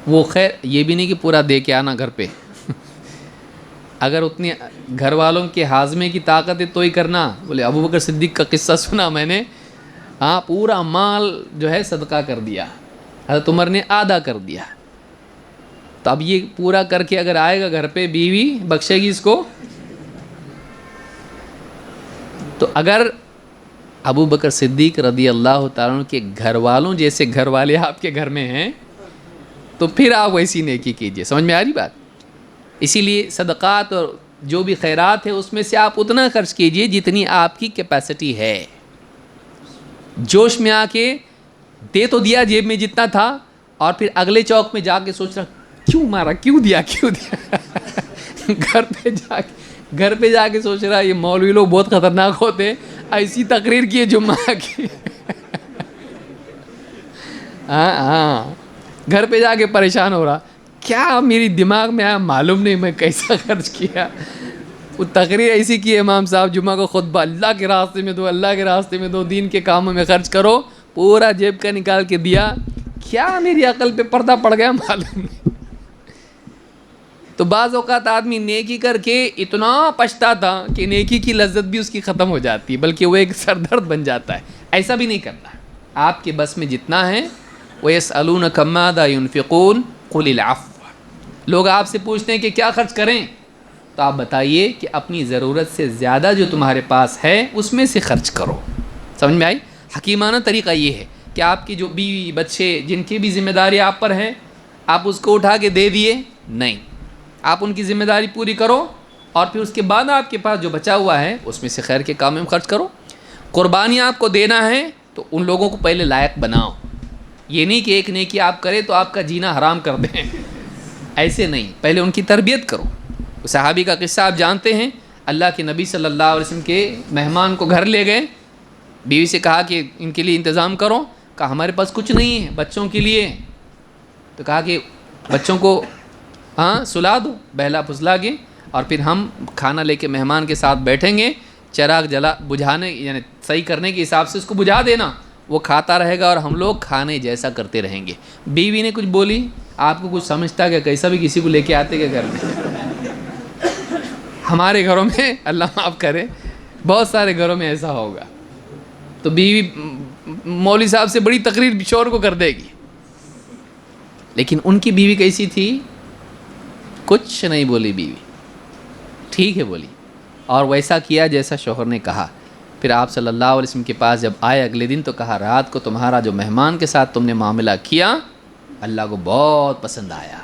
وہ خیر یہ بھی نہیں کہ پورا دے کے آنا گھر پہ اگر اتنی گھر والوں کے ہاضمے کی طاقت ہے تو ہی کرنا۔ بولے ابو بکر صدیق کا قصہ سنا میں نے، ہاں، پورا مال جو ہے صدقہ کر دیا، حضرت عمر نے آدھا کر دیا۔ تو اب یہ پورا کر کے اگر آئے گا گھر پہ، بیوی بخشے گی اس کو؟ تو اگر ابو بکر صدیق رضی اللہ تعالیٰ عنہ کے گھر والوں جیسے گھر والے آپ کے گھر میں ہیں تو پھر آپ ویسی نیکی کیجئے۔ سمجھ میں آ رہی بات؟ اسی لیے صدقات اور جو بھی خیرات ہے اس میں سے آپ اتنا خرچ کیجئے جتنی آپ کی کیپیسٹی ہے۔ جوش میں آ کے دے تو دیا جیب میں جتنا تھا، اور پھر اگلے چوک میں جا کے سوچ رہا کیوں مارا، کیوں دیا گھر پہ جا کے سوچ رہا یہ مولوی لوگ بہت خطرناک ہوتے ہیں، ایسی تقریر کی جمعہ کی ہاں، گھر پہ جا کے پریشان ہو رہا، کیا میری دماغ میں آیا معلوم نہیں میں کیسا خرچ کیا۔ وہ تقریر ایسی کی امام صاحب جمعہ کو خطبہ، اللہ کے راستے میں دو، اللہ کے راستے میں دو، دین کے کاموں میں خرچ کرو، پورا جیب کا نکال کے دیا، کیا میری عقل پہ پردہ پڑ گیا معلوم نہیں۔ تو بعض اوقات آدمی نیکی کر کے اتنا پچھتاتا کہ نیکی کی لذت بھی اس کی ختم ہو جاتی ہے، بلکہ وہ ایک سردرد بن جاتا ہے۔ ایسا بھی نہیں کرنا۔ آپ کے بس میں جتنا ہے، وَيَسْأَلُونَكَ مَاذَا يُنْفِقُونَ قُلِ الْعَفْوَ، لوگ آپ سے پوچھتے ہیں کہ کیا خرچ کریں، تو آپ بتائیے کہ اپنی ضرورت سے زیادہ جو تمہارے پاس ہے اس میں سے خرچ کرو۔ سمجھ میں آئی؟ حکیمانہ طریقہ یہ ہے کہ آپ کی جو بیوی بچے جن کی بھی ذمہ داری آپ پر ہے، آپ اس کو اٹھا کے دے دیے نہیں، آپ ان کی ذمہ داری پوری کرو، اور پھر اس کے بعد آپ کے پاس جو بچا ہوا ہے اس میں سے خیر کے کام میں خرچ کرو۔ قربانی آپ کو دینا ہے تو ان لوگوں کو پہلے لائق بناؤ، یہ نہیں کہ ایک نیکی آپ کرے تو آپ کا جینا حرام کر دیں، ایسے نہیں، پہلے ان کی تربیت کرو۔ صحابی کا قصہ آپ جانتے ہیں، اللہ کے نبی صلی اللہ علیہ وسلم کے مہمان کو گھر لے گئے، بیوی سے کہا کہ ان کے لیے انتظام کرو، کہا ہمارے پاس کچھ نہیں ہے بچوں کے لیے، تو کہا کہ بچوں کو سلا دو، بہلا پھسلا کے، اور پھر ہم کھانا لے کے مہمان کے ساتھ بیٹھیں گے، چراغ بجھانے یعنی صحیح کرنے کے حساب سے اس کو بجھا دینا، وہ کھاتا رہے گا اور ہم لوگ کھانے جیسا کرتے رہیں گے۔ بیوی نے کچھ بولی، آپ کو کچھ سمجھتا کہ کیسا بھی کسی کو لے کے آتے کہ گھر میں؟ ہمارے گھروں میں اللہ معاف کرے بہت سارے گھروں میں ایسا ہوگا، تو بیوی مولوی صاحب سے بڑی تقریر شوہر کو کر دے گی، لیکن ان کی بیوی کیسی تھی؟ کچھ نہیں بولی بیوی، ٹھیک ہے بولی، اور ویسا کیا جیسا شوہر نے کہا۔ پھر آپ صلی اللہ علیہ وسلم کے پاس جب آئے اگلے دن تو کہا رات کو تمہارا جو مہمان کے ساتھ تم نے معاملہ کیا اللہ کو بہت پسند آیا۔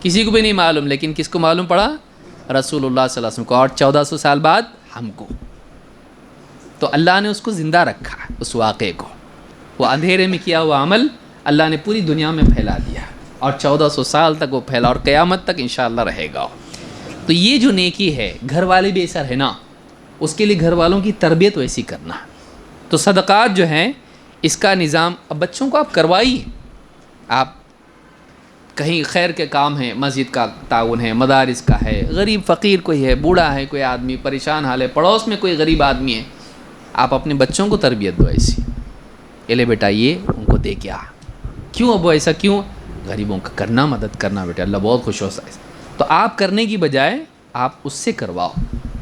کسی کو بھی نہیں معلوم، لیکن کس کو معلوم پڑا؟ رسول اللہ صلی اللہ علیہ وسلم کو، اور 1400 سال بعد ہم کو۔ تو اللہ نے اس کو زندہ رکھا، اس واقعے کو، وہ اندھیرے میں کیا ہوا عمل اللہ نے پوری دنیا میں پھیلا دیا، اور 1400 سال تک وہ پھیلا، اور قیامت تک انشاءاللہ رہے گا۔ تو یہ جو نیکی ہے، گھر والے بھی ایسا رہنا، اس کے لیے گھر والوں کی تربیت ویسی کرنا۔ تو صدقات جو ہیں اس کا نظام اب بچوں کو آپ کروائیے، آپ کہیں خیر کے کام ہیں، مسجد کا تعاون ہے، مدارس کا ہے، غریب فقیر کوئی ہے، بوڑھا ہے کوئی آدمی پریشان حال ہے، پڑوس میں کوئی غریب آدمی ہے، آپ اپنے بچوں کو تربیت دو ایسی، یہ لے بیٹا یہ ان کو دے کے آ. کیوں ابو ایسا کیوں؟ غریبوں کا کرنا، مدد کرنا بیٹا، اللہ بہت خوش ہوتا ہے. تو آپ کرنے کی بجائے آپ اس سے کرواؤ،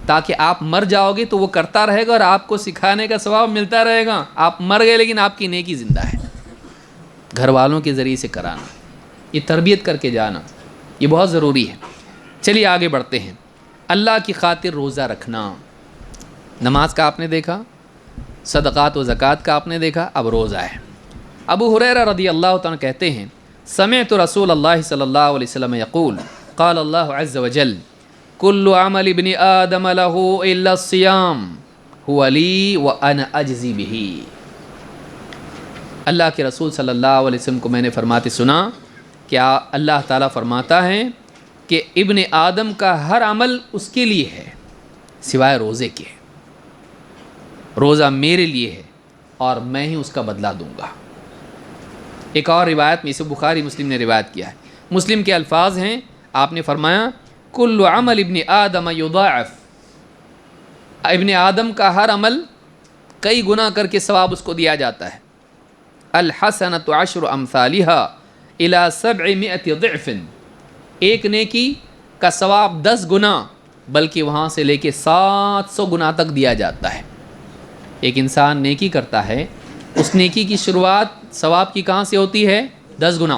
تاکہ آپ مر جاؤ گے تو وہ کرتا رہے گا اور آپ کو سکھانے کا ثواب ملتا رہے گا. آپ مر گئے لیکن آپ کی نیکی زندہ ہے. گھر والوں کے ذریعے سے کرانا، یہ تربیت کر کے جانا، یہ بہت ضروری ہے. چلیے آگے بڑھتے ہیں. اللہ کی خاطر روزہ رکھنا. نماز کا آپ نے دیکھا، صدقات و زکوٰۃ کا آپ نے دیکھا، اب روزہ ہے. ابو ہریرہ رضی اللہ تعالیٰ کہتے ہیں سمعت رسول اللہ صلی اللہ علیہ وسلم یقول قال اللہ عز وجل کل عمل ابن آدم له الا الصیام هو لی وانا اجزی به. اللہ کے رسول صلی اللہ علیہ وسلم کو میں نے فرماتے سنا کہ اللہ تعالیٰ فرماتا ہے کہ ابن آدم کا ہر عمل اس کے لیے ہے سوائے روزے کے. روزہ میرے لیے ہے اور میں ہی اس کا بدلہ دوں گا. ایک اور روایت میں، اسے بخاری مسلم نے روایت کیا ہے، مسلم کے الفاظ ہیں، آپ نے فرمایا کل عمل ابن آدم یضاعف. ابن آدم کا ہر عمل کئی گنا کر کے ثواب اس کو دیا جاتا ہے. الحسنۃ عشر امثالها الی 700 ضعف. ایک نیکی کا ثواب 10 گنا بلکہ وہاں سے لے کے 700 گنا تک دیا جاتا ہے. ایک انسان نیکی کرتا ہے، اس نیکی کی شروعات ثواب کی کہاں سے ہوتی ہے؟ 10 گنا.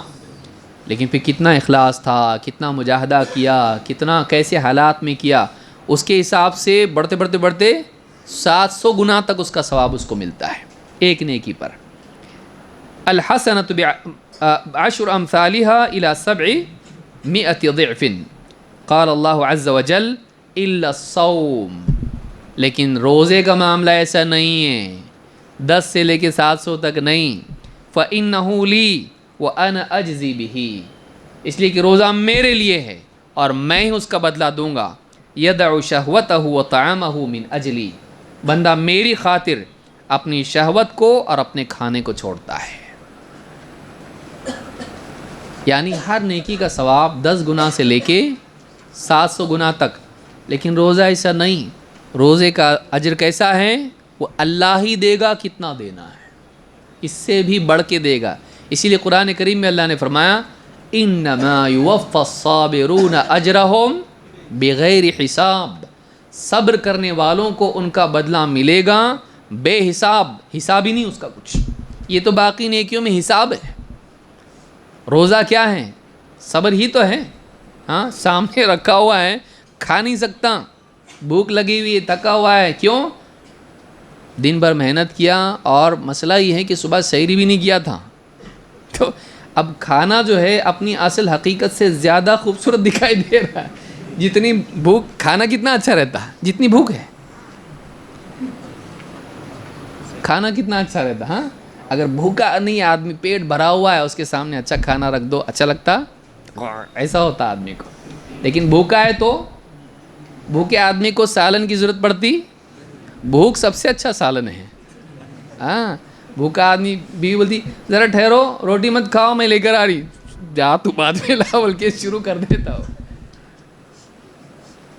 لیکن پھر کتنا اخلاص تھا، کتنا مجاہدہ کیا، کتنا کیسے حالات میں کیا، اس کے حساب سے بڑھتے بڑھتے بڑھتے 700 گنا تک اس کا ثواب اس کو ملتا ہے ایک نیکی پر. الحسنۃ بعشر امثالها الى 700 ضعف. قال اللہ عز وجل الا الصوم. لیکن روزے کا معاملہ ایسا نہیں ہے، 10 سے لے کے 700 تک نہیں. فَإِنَّهُ لِي وَأَنَا أَجْزِي بِهِ. اس لیے کہ روزہ میرے لیے ہے اور میں ہی اس کا بدلہ دوں گا. يَدَعُ شَهْوَتَهُ وَطَعَامَهُ مِنْ أَجْلِي. بندہ میری خاطر اپنی شہوت کو اور اپنے کھانے کو چھوڑتا ہے. یعنی ہر نیکی کا ثواب 10 گنا سے لے کے 700 گنا تک. لیکن روزہ ایسا نہیں. روزے کا اجر کیسا ہے؟ وہ اللہ ہی دے گا کتنا دینا ہے، اس سے بھی بڑھ کے دے گا. اسی لیے قرآن کریم میں اللہ نے فرمایا انما یوفی الصابرون اجرہم بغیر حساب. صبر کرنے والوں کو ان کا بدلہ ملے گا بے حساب. حساب ہی نہیں اس کا کچھ. یہ تو باقی نیکیوں میں حساب ہے. روزہ کیا ہے؟ صبر ہی تو ہے. ہاں سامنے رکھا ہوا ہے، کھا نہیں سکتا، بھوک لگی ہوئی ہے، تھکا ہوا ہے. کیوں؟ دن بھر محنت کیا اور مسئلہ یہ ہے کہ صبح سحری بھی نہیں کیا تھا. تو اب کھانا جو ہے اپنی اصل حقیقت سے زیادہ خوبصورت دکھائی دے رہا ہے. جتنی بھوک، کھانا کتنا اچھا رہتا ہے جتنی بھوک ہے. کھانا کتنا اچھا رہتا. ہاں اگر بھوکا نہیں آدمی، پیٹ بھرا ہوا ہے، اس کے سامنے اچھا کھانا رکھ دو، اچھا لگتا، ایسا ہوتا آدمی کو. لیکن بھوکا ہے تو بھوکے آدمی کو سالن کی ضرورت پڑتی. بھوک سب سے اچھا سالن ہے. ہاں بھوکا آدمی بیوی بولتی ذرا ٹھہرو، روٹی مت کھاؤ، میں لے کر آ رہی. جا تو بعد میں لا بول کے شروع کر دیتا ہو.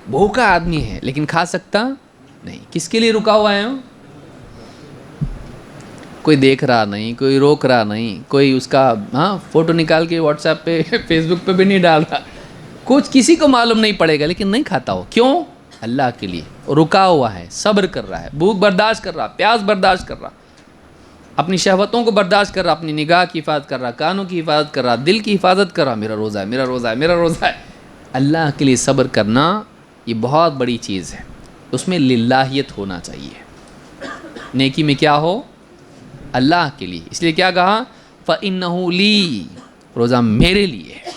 بھوکا آدمی ہے لیکن کھا سکتا نہیں. کس کے لیے رکا ہوا ہے؟ کوئی دیکھ رہا نہیں، کوئی روک رہا نہیں، کوئی اس کا فوٹو نکال کے واٹس ایپ پہ فیس بک پہ بھی نہیں ڈال رہا. کچھ کسی کو معلوم نہیں پڑے گا لیکن نہیں کھاتا ہو. کیوں؟ اللہ کے لیے رکا ہوا ہے، صبر کر رہا ہے، بھوک برداشت کر رہا، پیاس برداشت کر رہا، اپنی شہوتوں کو برداشت کر رہا، اپنی نگاہ کی حفاظت کر رہا، کانوں کی حفاظت کر رہا، دل کی حفاظت کر رہا. میرا روزہ ہے، میرا روزہ ہے، میرا روزہ ہے. اللہ کے لیے صبر کرنا یہ بہت بڑی چیز ہے. اس میں للہیت ہونا چاہیے. نیکی میں کیا ہو؟ اللہ کے لیے. اس لیے کیا کہا؟ فَإِنَّهُ لِي. روزہ میرے لیے ہے.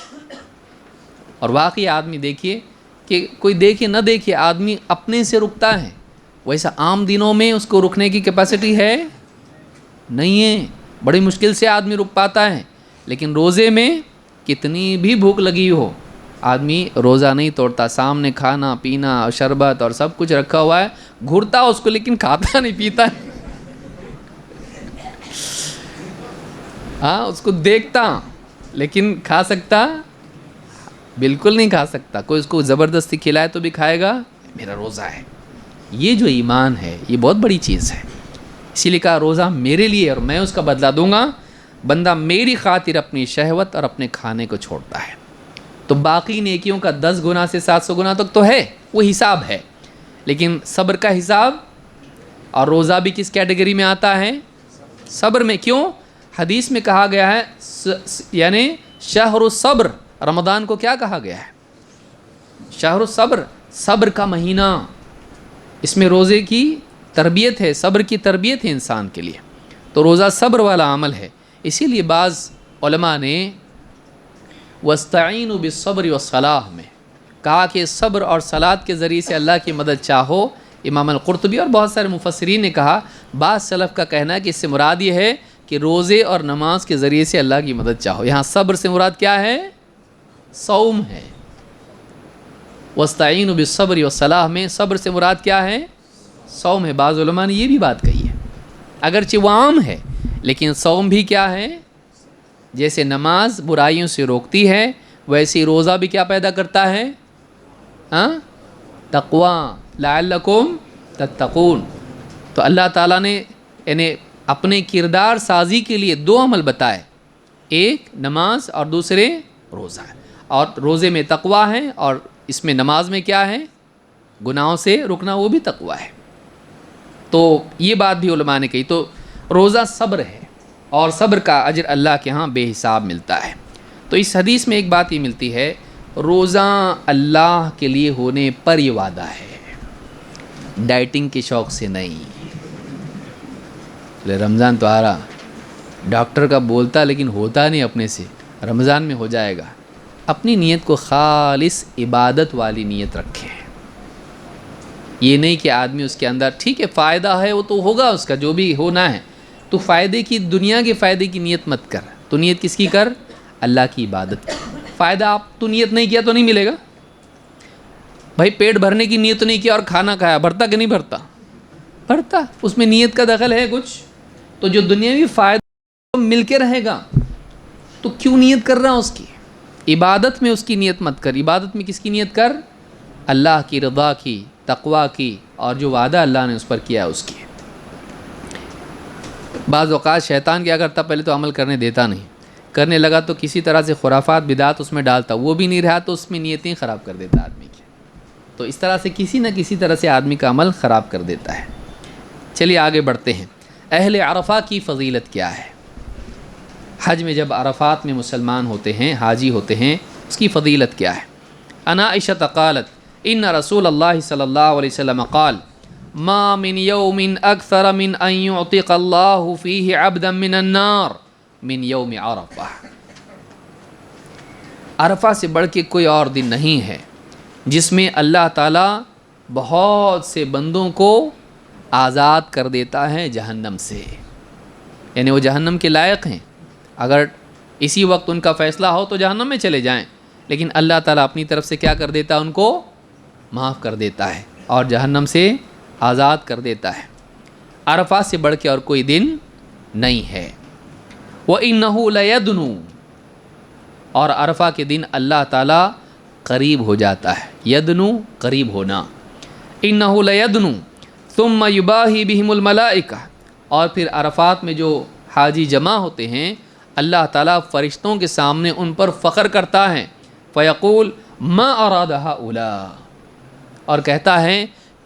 اور واقعی آدمی دیکھیے کہ کوئی دیکھے نہ دیکھے آدمی اپنے سے رکتا ہے. ویسا عام دنوں میں اس کو رکنے کی کیپیسٹی ہے نہیں ہے. بڑی مشکل سے آدمی رک پاتا ہے. لیکن روزے میں کتنی بھی بھوک لگی ہو آدمی روزہ نہیں توڑتا. سامنے کھانا پینا شربت اور سب کچھ رکھا ہوا ہے، گھرتا اس کو لیکن کھاتا نہیں، پیتا ہے. ہاں اس کو دیکھتا لیکن کھا سکتا بالکل نہیں کھا سکتا. کوئی اس کو زبردستی کھلائے تو بھی کھائے گا, میرا روزہ ہے. یہ جو ایمان ہے یہ بہت بڑی چیز ہے. اسی لیے کہا روزہ میرے لیے اور میں اس کا بدلہ دوں گا. بندہ میری خاطر اپنی شہوت اور اپنے کھانے کو چھوڑتا ہے تو باقی نیکیوں کا 10 گنا سے 700 گنا تک تو ہے, وہ حساب ہے. لیکن صبر کا حساب, اور روزہ بھی کس کیٹیگری میں آتا ہے؟ صبر میں. کیوں؟ حدیث میں کہا گیا ہے یعنی شہر الصبر, رمضان کو کیا کہا گیا ہے؟ شہر الصبر, صبر کا مہینہ. اس میں روزے کی تربیت ہے, صبر کی تربیت ہے انسان کے لیے. تو روزہ صبر والا عمل ہے. اسی لیے بعض علماء نے وَاسْتَعِينُوا بِالصَّبْرِ وَالصَّلَاةِ میں کہا کہ صبر اور صلاۃ کے ذریعے سے اللہ کی مدد چاہو. امام القرطبی اور بہت سارے مفسرین نے کہا, بعض سلف کا کہنا ہے کہ اس سے مراد یہ ہے کہ روزے اور نماز کے ذریعے سے اللہ کی مدد چاہو. یہاں صبر سے مراد کیا ہے؟ صوم ہے. وَاسْتَعِينُوا بِالصَّبْرِ وَالصَّلَاةِ میں صبر سے مراد کیا ہے؟ صوم ہے. بعض علماء نے یہ بھی بات کہی ہے, اگرچہ وہ عام ہے لیکن صوم بھی کیا ہے؟ جیسے نماز برائیوں سے روکتی ہے ویسے روزہ بھی کیا پیدا کرتا ہے؟ تقوی, لعلکم تتقون. تو اللہ تعالیٰ نے یعنی اپنے کردار سازی کے لیے 2 عمل بتائے, ایک نماز اور دوسرے روزہ. اور روزے میں تقوی ہے اور اس میں نماز میں کیا ہے؟ گناہوں سے رکنا, وہ بھی تقوی ہے. تو یہ بات بھی علماء نے کہی. تو روزہ صبر ہے اور صبر کا اجر اللہ کے ہاں بے حساب ملتا ہے. تو اس حدیث میں ایک بات یہ ملتی ہے, روزہ اللہ کے لیے ہونے پر یہ وعدہ ہے, ڈائٹنگ کے شوق سے نہیں. رمضان تو آ رہا, ڈاکٹر کا بولتا لیکن ہوتا نہیں اپنے سے, رمضان میں ہو جائے گا. اپنی نیت کو خالص عبادت والی نیت رکھیں. یہ نہیں کہ آدمی اس کے اندر ٹھیک ہے فائدہ ہے وہ تو ہوگا اس کا جو بھی ہونا ہے, تو فائدے کی, دنیا کے فائدے کی نیت مت کر. تو نیت کس کی کر؟ اللہ کی عبادت کی. فائدہ آپ تو نیت نہیں کیا تو نہیں ملے گا. بھائی پیٹ بھرنے کی نیت نہیں کیا اور کھانا کھایا, بھرتا کہ نہیں بھرتا؟ بھرتا. اس میں نیت کا دخل ہے کچھ. تو جو دنیاوی فائدہ مل کے رہے گا تو کیوں نیت کر رہا اس کی؟ عبادت میں اس کی نیت مت کر. عبادت میں کس کی نیت کر؟ اللہ کی رضا کی, تقوی کی, اور جو وعدہ اللہ نے اس پر کیا ہے اس کی. بعض اوقات شیطان کیا کرتا, پہلے تو عمل کرنے دیتا نہیں, کرنے لگا تو کسی طرح سے خرافات بدعات اس میں ڈالتا, وہ بھی نہیں رہا تو اس میں نیتیں خراب کر دیتا آدمی کی. تو اس طرح سے کسی نہ کسی طرح سے آدمی کا عمل خراب کر دیتا ہے. چلیے آگے بڑھتے ہیں. اہل عرفہ کی فضیلت کیا ہے؟ حج میں جب عرفات میں مسلمان ہوتے ہیں, حاجی ہوتے ہیں, اس کی فضیلت کیا ہے؟ ان عائشہ قالت ان رسول اللہ صلی اللہ علیہ وسلم قال ما من یوم اکثر من ان یعتق اللہ فیہ عبدا من النار من یوم عرفہ. عرفہ سے بڑھ کے کوئی اور دن نہیں ہے جس میں اللہ تعالیٰ بہت سے بندوں کو آزاد کر دیتا ہے جہنم سے. یعنی وہ جہنم کے لائق ہیں, اگر اسی وقت ان کا فیصلہ ہو تو جہنم میں چلے جائیں, لیکن اللہ تعالیٰ اپنی طرف سے کیا کر دیتا ہے؟ ان کو معاف کر دیتا ہے اور جہنم سے آزاد کر دیتا ہے. عرفات سے بڑھ کے اور کوئی دن نہیں ہے. وَإِنَّهُ لَيَدْنُو, اور عرفہ کے دن اللہ تعالیٰ قریب ہو جاتا ہے. یدنو قریب ہونا. إِنَّهُ لَيَدْنُو ثُمَّ يُبَاهِي بِهِمُ الْمَلَائِكَةُ, اور پھر عرفات میں جو حاجی جمع ہوتے ہیں اللہ تعالیٰ فرشتوں کے سامنے ان پر فخر کرتا ہے. فَيَقُول مَا أَرَادَ هَؤُلَاءِ, اور کہتا ہے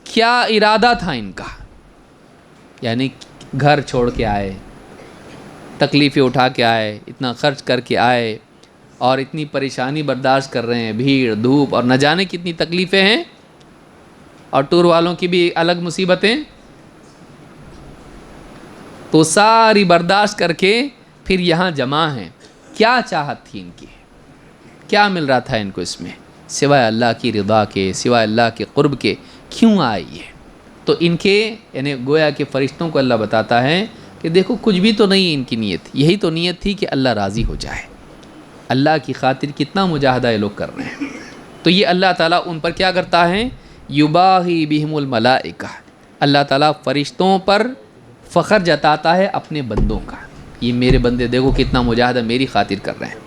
کیا ارادہ تھا ان کا. یعنی گھر چھوڑ کے آئے, تکلیفیں اٹھا کے آئے, اتنا خرچ کر کے آئے اور اتنی پریشانی برداشت کر رہے ہیں, بھیڑ دھوپ اور نہ جانے کتنی تکلیفیں ہیں, اور ٹور والوں کی بھی الگ مصیبتیں. تو ساری برداشت کر کے پھر یہاں جمع ہیں. کیا چاہت تھی ان کی, کیا مل رہا تھا ان کو اس میں سوائے اللہ کی رضا کے, سوائے اللہ کے قرب کے؟ کیوں آئی ہے؟ تو ان کے یعنی گویا کہ فرشتوں کو اللہ بتاتا ہے کہ دیکھو کچھ بھی تو نہیں ان کی نیت, یہی تو نیت تھی کہ اللہ راضی ہو جائے. اللہ کی خاطر کتنا مجاہدہ یہ لوگ کر رہے ہیں. تو یہ اللہ تعالیٰ ان پر کیا کرتا ہے؟ یباہی بہم الملائکہ, اللہ تعالیٰ فرشتوں پر فخر جتاتا ہے اپنے بندوں کا, یہ میرے بندے دیکھو کتنا مجاہدہ میری خاطر کر رہے ہیں.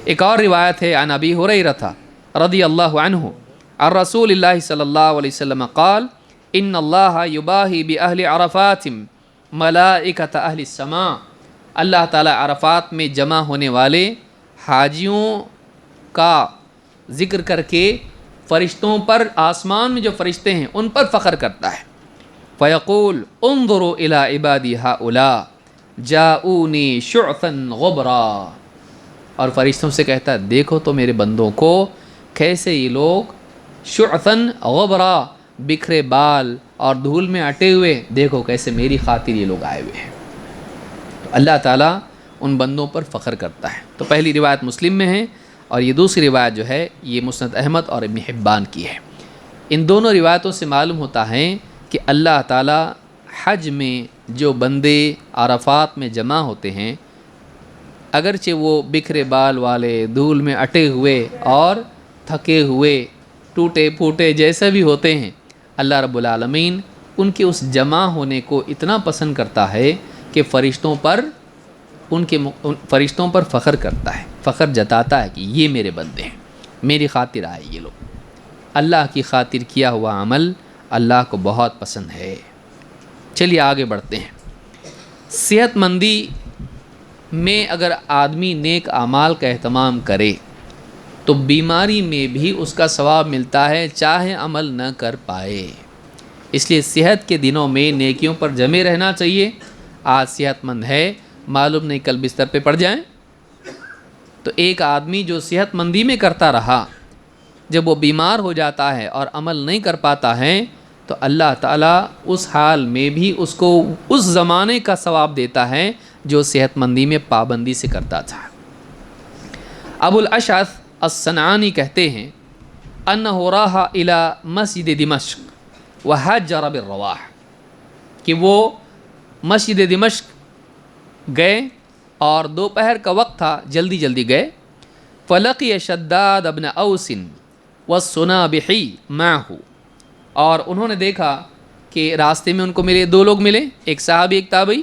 ایک اور روایت ہے عن ابی ہریرہ رضی اللہ عنہ عن رسول اللہ صلی اللہ علیہ وسلم قال ان اللہ یباہی بأہل عرفات ملائکۃ اہل السماء، اللہ تعالیٰ عرفات میں جمع ہونے والے حاجیوں کا ذکر کر کے فرشتوں پر، آسمان میں جو فرشتے ہیں ان پر فخر کرتا ہے۔ فیقول انظروا الی عبادی ہؤلاء جاؤونی شعثا غبرا، اور فرشتوں سے کہتا ہے دیکھو تو میرے بندوں کو کیسے یہ لوگ شعثا غبرا، بکھرے بال اور دھول میں اٹے ہوئے، دیکھو کیسے میری خاطر یہ لوگ آئے ہوئے ہیں۔ تو اللہ تعالیٰ ان بندوں پر فخر کرتا ہے۔ تو پہلی روایت مسلم میں ہے، اور یہ دوسری روایت جو ہے یہ مسند احمد اور ابن حبان کی ہے۔ ان دونوں روایتوں سے معلوم ہوتا ہے کہ اللہ تعالیٰ حج میں جو بندے عرفات میں جمع ہوتے ہیں، اگرچہ وہ بکھرے بال والے، دھول میں اٹے ہوئے اور تھکے ہوئے، ٹوٹے پھوٹے جیسے بھی ہوتے ہیں، اللہ رب العالمین ان کے اس جمع ہونے کو اتنا پسند کرتا ہے کہ فرشتوں پر فخر کرتا ہے، فخر جتاتا ہے کہ یہ میرے بندے ہیں، میری خاطر آئے یہ لوگ۔ اللہ کی خاطر کیا ہوا عمل اللہ کو بہت پسند ہے۔ چلیے آگے بڑھتے ہیں۔ صحت مندی میں اگر آدمی نیک اعمال کا اہتمام کرے تو بیماری میں بھی اس کا ثواب ملتا ہے، چاہے عمل نہ کر پائے۔ اس لیے صحت کے دنوں میں نیکیوں پر جمے رہنا چاہیے۔ آج صحت مند ہے، معلوم نہیں کل بستر پہ پڑ جائیں۔ تو ایک آدمی جو صحت مندی میں کرتا رہا، جب وہ بیمار ہو جاتا ہے اور عمل نہیں کر پاتا ہے تو اللہ تعالیٰ اس حال میں بھی اس کو اس زمانے کا ثواب دیتا ہے جو صحت مندی میں پابندی سے کرتا تھا۔ ابو الاشعث الصنعانی کہتے ہیں انہ راح الی مسجد دمشق وحجر بالرواح، کہ وہ مسجد دمشق گئے اور دوپہر کا وقت تھا، جلدی گئے۔ فلقی شداد ابن اوس والصنابحی معه، اور انہوں نے دیکھا کہ راستے میں ان کو ملے، دو لوگ ملے، ایک صحابی ایک تابعی۔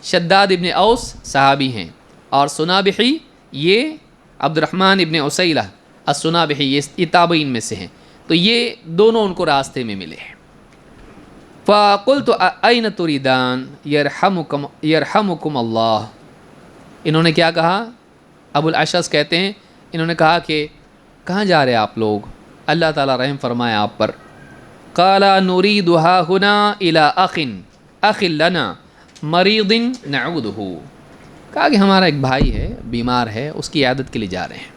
شداد ابن اوس صحابی ہیں اور صنابحی یہ عبد الرحمن ابن عسیلہ الصنابحی یہ تابعین میں سے ہیں، تو یہ دونوں ان کو راستے میں ملے۔ فَقُلْتُ أَيْنَ تُرِيدَانَ يَرْحَمُكُمُ اللَّهُ، انہوں نے کیا کہا؟ ابو الاشعث کہتے ہیں انہوں نے کہا کہ کہاں جا رہے آپ لوگ، اللہ تعالیٰ رحم فرمائے آپ پر۔ قَالَ نُرِيدُ هَا هُنَا إِلَىٰ أَخٍ لَنَا مَرِيضٍ نَعُودُهُ، کہا کہ ہمارا ایک بھائی ہے، بیمار ہے، اس کی عیادت کے لیے جا رہے ہیں۔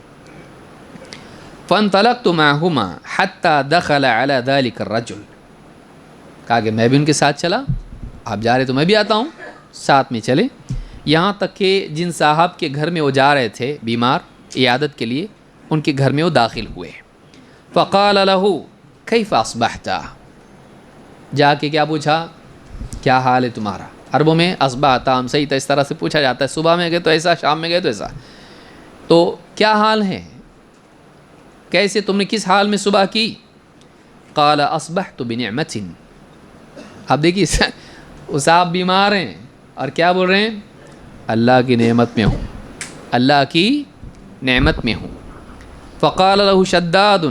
فَانْطَلَقْتُ مَعَهُمَا حَتَّى دَخَلَ عَلَى ذَلِكَ الرَّجُلِ، کہا کہ میں بھی ان کے ساتھ چلا، آپ جا رہے تو میں بھی آتا ہوں، ساتھ میں چلے، یہاں تک کہ جن صاحب کے گھر میں وہ جا رہے تھے بیمار عیادت کے لیے، ان کے گھر میں وہ داخل ہوئے۔ فقال له کیف اصبحت، جا کے کیا پوچھا، کیا حال ہے تمہارا؟ عربوں میں اصبحت ہم صحیح تو اس طرح سے پوچھا جاتا ہے، صبح میں گئے تو ایسا، شام میں گئے تو ایسا، تو کیا حال ہے، کیسے تم نے کس حال میں صبح کی؟ قال اصبحت بنعمت، اب دیکھیے وہ صاحب بیمار ہیں اور کیا بول رہے ہیں، اللہ کی نعمت میں ہوں، اللہ کی نعمت میں ہوں۔ فقال له شداد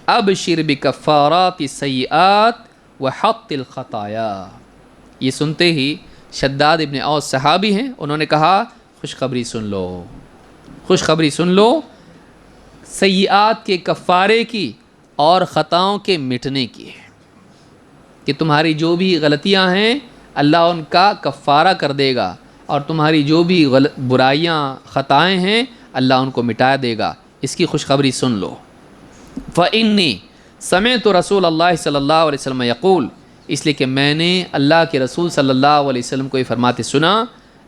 ابشر بکفارات السیئات وحط الخطایا، یہ سنتے ہی شداد ابن اوس صحابی ہیں، انہوں نے کہا خوشخبری سن لو، خوشخبری سن لو سیئات کے کفارے کی اور خطاؤں کے مٹنے کی، کہ تمہاری جو بھی غلطیاں ہیں اللہ ان کا کفارہ کر دے گا، اور تمہاری جو بھی برائیاں خطائیں ہیں اللہ ان کو مٹا دے گا، اس کی خوشخبری سن لو۔ فإنی سمعت رسول اللہ صلی اللہ علیہ وسلم یقول، اس لیے کہ میں نے اللہ کے رسول صلی اللہ علیہ وسلم کو یہ فرماتے سنا،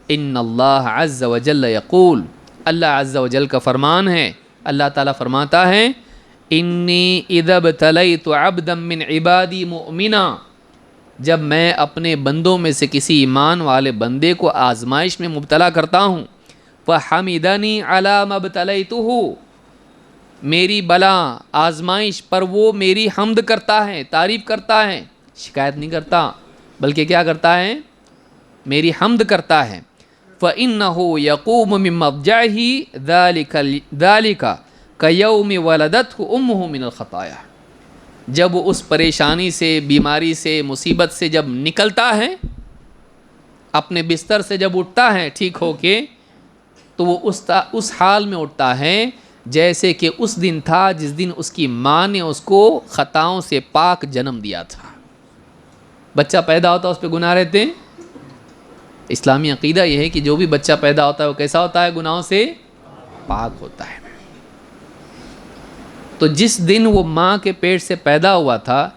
ان اللہ عز وجل یقول، اللہ عز وجل کا فرمان ہے، اللہ تعالیٰ فرماتا ہے، انی اذا ابتلیت عبدا من عبادی مؤمنا، جب میں اپنے بندوں میں سے کسی ایمان والے بندے کو آزمائش میں مبتلا کرتا ہوں، فحمدنی علی ما ابتلیتہ، میری بلا آزمائش پر وہ میری حمد کرتا ہے، تعریف کرتا ہے، شکایت نہیں کرتا بلکہ کیا کرتا ہے، میری حمد کرتا ہے۔ فإنہ یقوم من مضجعہ ذالک کیوم ولدتہ امہ من الخطایا، جب وہ اس پریشانی سے، بیماری سے، مصیبت سے جب نکلتا ہے، اپنے بستر سے جب اٹھتا ہے ٹھیک ہو کے، تو وہ اس حال میں اٹھتا ہے جیسے کہ اس دن تھا جس دن اس کی ماں نے اس کو خطاؤں سے پاک جنم دیا تھا۔ بچہ پیدا ہوتا ہے اس پہ گناہ رہتے ہیں۔ اسلامی عقیدہ یہ ہے کہ جو بھی بچہ پیدا ہوتا ہے وہ کیسا ہوتا ہے؟ گناہوں سے پاک ہوتا ہے۔ تو جس دن وہ ماں کے پیٹ سے پیدا ہوا تھا،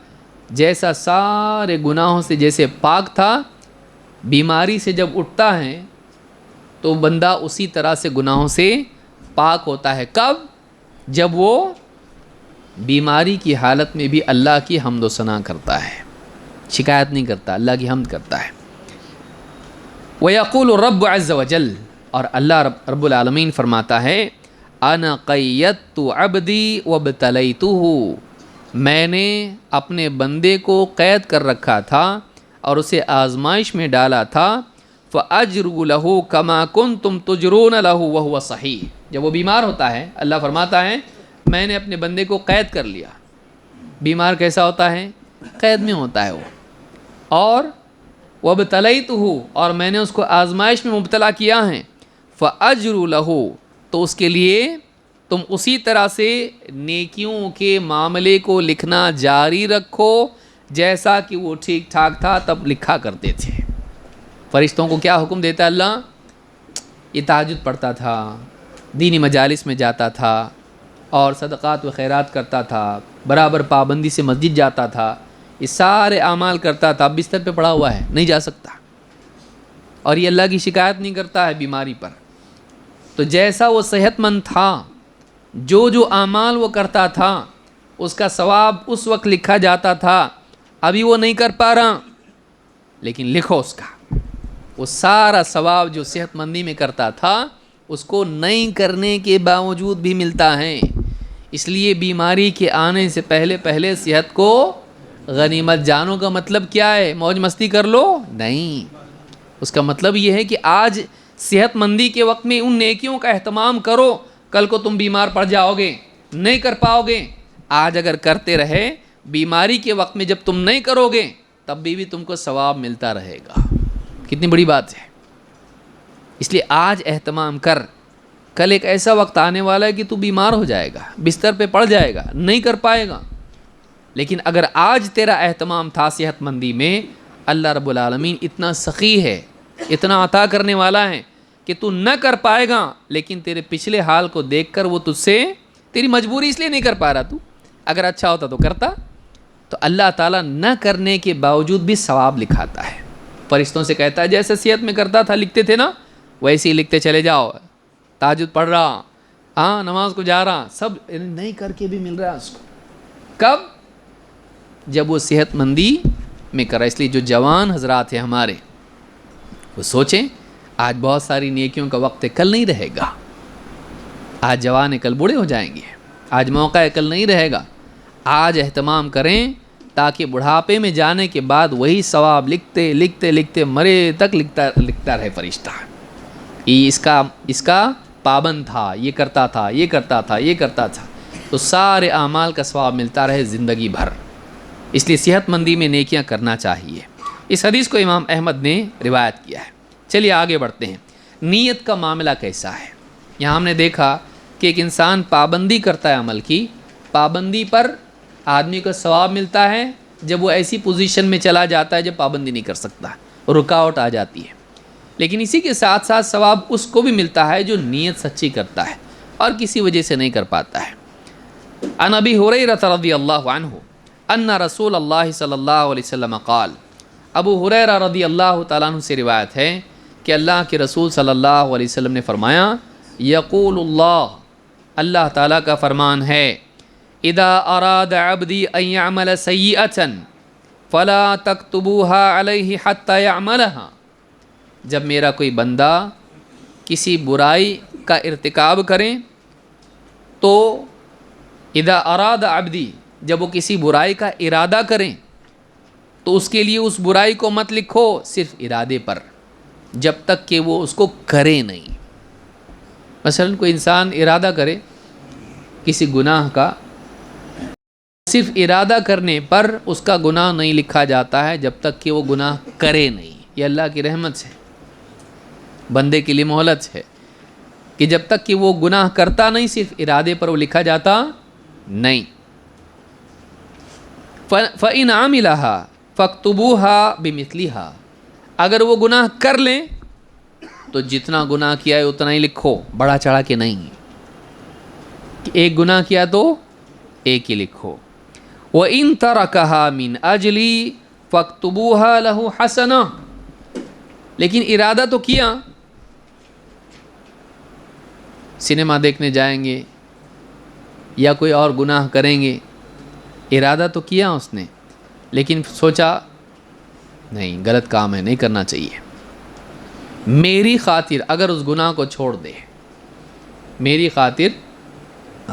جیسا سارے گناہوں سے جیسے پاک تھا، بیماری سے جب اٹھتا ہے تو بندہ اسی طرح سے گناہوں سے پاک ہوتا ہے۔ کب؟ جب وہ بیماری کی حالت میں بھی اللہ کی حمد و ثنا کرتا ہے، شکایت نہیں کرتا، اللہ کی حمد کرتا ہے۔ وَيَقُولُ رَبُّ عَزَّ وَجَلَّ، اور اللہ رب العالمین فرماتا ہے اَنَا قَيَّدتُّ عَبْدِي وَابْتَلَيْتُهُ، میں نے اپنے بندے کو قید کر رکھا تھا اور اسے آزمائش میں ڈالا تھا۔ فَأَجْرُ لَهُ كَمَا كُنْتُمْ تُجْرُونَ لَهُ وَهُوَ صَحِيحٌ، جب وہ بیمار ہوتا ہے اللہ فرماتا ہے میں نے اپنے بندے کو قید کر لیا۔ بیمار کیسا ہوتا ہے؟ قید میں ہوتا ہے وہ۔ اور وَابْتَلَيْتُهُ، اور میں نے اس کو آزمائش میں مبتلا کیا ہے۔ فَأَجْرُ لَهُ، تو اس کے لیے تم اسی طرح سے نیکیوں کے معاملے کو لکھنا جاری رکھو جیسا کہ وہ ٹھیک ٹھاک تھا تب لکھا کرتے تھے۔ فرشتوں کو کیا حکم دیتا ہے اللہ؟ یہ تہجد پڑھتا تھا، دینی مجالس میں جاتا تھا، اور صدقات و خیرات کرتا تھا، برابر پابندی سے مسجد جاتا تھا، یہ سارے اعمال کرتا تھا، اب بستر پہ پڑا ہوا ہے، نہیں جا سکتا، اور یہ اللہ کی شکایت نہیں کرتا ہے بیماری پر۔ تو جیسا وہ صحت مند تھا، جو جو اعمال وہ کرتا تھا اس کا ثواب اس وقت لکھا جاتا تھا، ابھی وہ نہیں کر پا رہا، لیکن لکھو اس کا، وہ سارا ثواب جو صحت مندی میں کرتا تھا اس کو نہیں کرنے کے باوجود بھی ملتا ہے۔ اس لیے بیماری کے آنے سے پہلے صحت کو غنیمت جانو کا مطلب کیا ہے؟ موج مستی کر لو؟ نہیں، اس کا مطلب یہ ہے کہ آج صحت مندی کے وقت میں ان نیکیوں کا اہتمام کرو، کل کو تم بیمار پڑ جاؤ گے، نہیں کر پاؤ گے۔ آج اگر کرتے رہے، بیماری کے وقت میں جب تم نہیں کرو گے تب بھی تم کو ثواب ملتا رہے گا۔ کتنی بڑی بات ہے۔ اس لیے آج اہتمام کر، کل ایک ایسا وقت آنے والا ہے کہ تو بیمار ہو جائے گا، بستر پہ پڑ جائے گا، نہیں کر پائے گا، لیکن اگر آج تیرا اہتمام تھا صحت مندی میں، اللہ رب العالمین اتنا سخی ہے، اتنا عطا کرنے والا ہے کہ تو نہ کر پائے گا، لیکن تیرے پچھلے حال کو دیکھ کر وہ تجھ سے، تیری مجبوری اس لیے نہیں کر پا رہا تو، اگر اچھا ہوتا تو کرتا۔ تو اللہ تعالیٰ نہ کرنے کے باوجود بھی ثواب لکھاتا ہے، فرشتوں سے کہتا ہے جیسے صحت میں کرتا تھا لکھتے تھے نا، ویسے ہی لکھتے چلے جاؤ، تہجد پڑھ رہا، ہاں نماز کو جا رہا، سب نہیں کر کے بھی مل رہا ہے اس کو۔ کب؟ جب وہ صحت مندی میں کر رہا۔ اس لیے جو جوان حضرات ہیں ہمارے، وہ سوچیں آج بہت ساری نیکیوں کا وقت ہے، کل نہیں رہے گا۔ آج جوان ہے، کل بوڑھے ہو جائیں گے، آج موقع ہے، کل نہیں رہے گا۔ آج اہتمام کریں تاکہ بڑھاپے میں جانے کے بعد وہی ثواب لکھتے لکھتے لکھتے مرے تک لکھتا رہے فرشتہ۔ یہ اس کا پابند تھا، یہ کرتا تھا، یہ کرتا تھا، یہ کرتا تھا، تو سارے اعمال کا ثواب ملتا رہے زندگی بھر۔ اس لیے صحت مندی میں نیکیاں کرنا چاہیے۔ اس حدیث کو امام احمد نے روایت کیا ہے۔ چلیے آگے بڑھتے ہیں۔ نیت کا معاملہ کیسا ہے؟ یہاں ہم نے دیکھا کہ ایک انسان پابندی کرتا ہے عمل کی، پابندی پر آدمی کو ثواب ملتا ہے جب وہ ایسی پوزیشن میں چلا جاتا ہے جب پابندی نہیں کر سکتا، رکاوٹ آ جاتی ہے، لیکن اسی کے ساتھ ساتھ ثواب اس کو بھی ملتا ہے جو نیت سچی کرتا ہے اور کسی وجہ سے نہیں کر پاتا ہے۔ عن ابی ہریرہ رضی اللہ عنہ ان رسول اللہ صلی اللہ علیہ وسلم قال، ابو ہریرہ رضی اللہ تعالیٰ عنہ سے روایت ہے کہ اللہ کے رسول صلی اللہ علیہ وسلم نے فرمایا، یقول اللہ تعالیٰ کا فرمان ہے، اذا اراد عبدی ان یعمل سیئۃ فلا تکتبوها علیہ حتی یعملها، جب میرا کوئی بندہ کسی برائی کا ارتکاب کریں تو اذا اراد عبدی، جب وہ کسی برائی کا ارادہ کریں تو اس کے لیے اس برائی کو مت لکھو صرف ارادے پر، جب تک کہ وہ اس کو کرے نہیں۔ مثلا کوئی انسان ارادہ کرے کسی گناہ کا صرف ارادہ کرنے پر اس کا گناہ نہیں لکھا جاتا ہے جب تک کہ وہ گناہ کرے نہیں. یہ اللہ کی رحمت ہے، بندے کے لیے مہلت ہے کہ جب تک کہ وہ گناہ کرتا نہیں صرف ارادے پر وہ لکھا جاتا نہیں. فَإِنْ عَمِلَهَا فَاكْتُبُوهَا بِمِثْلِهَا، اگر وہ گناہ کر لیں تو جتنا گناہ کیا ہے اتنا ہی لکھو، بڑا چڑھا کے نہیں. کہ ایک گناہ کیا تو ایک ہی لکھو. وَإِن تَرَكَهَا مِنْ أَجْلِي فَاكْتُبُوهَا لَهُ حَسَنَةً، لیکن ارادہ تو کیا، سنیما دیکھنے جائیں گے یا کوئی اور گناہ کریں گے، ارادہ تو کیا اس نے، لیکن سوچا نہیں غلط کام ہے، نہیں کرنا چاہیے، میری خاطر اگر اس گناہ کو چھوڑ دے، میری خاطر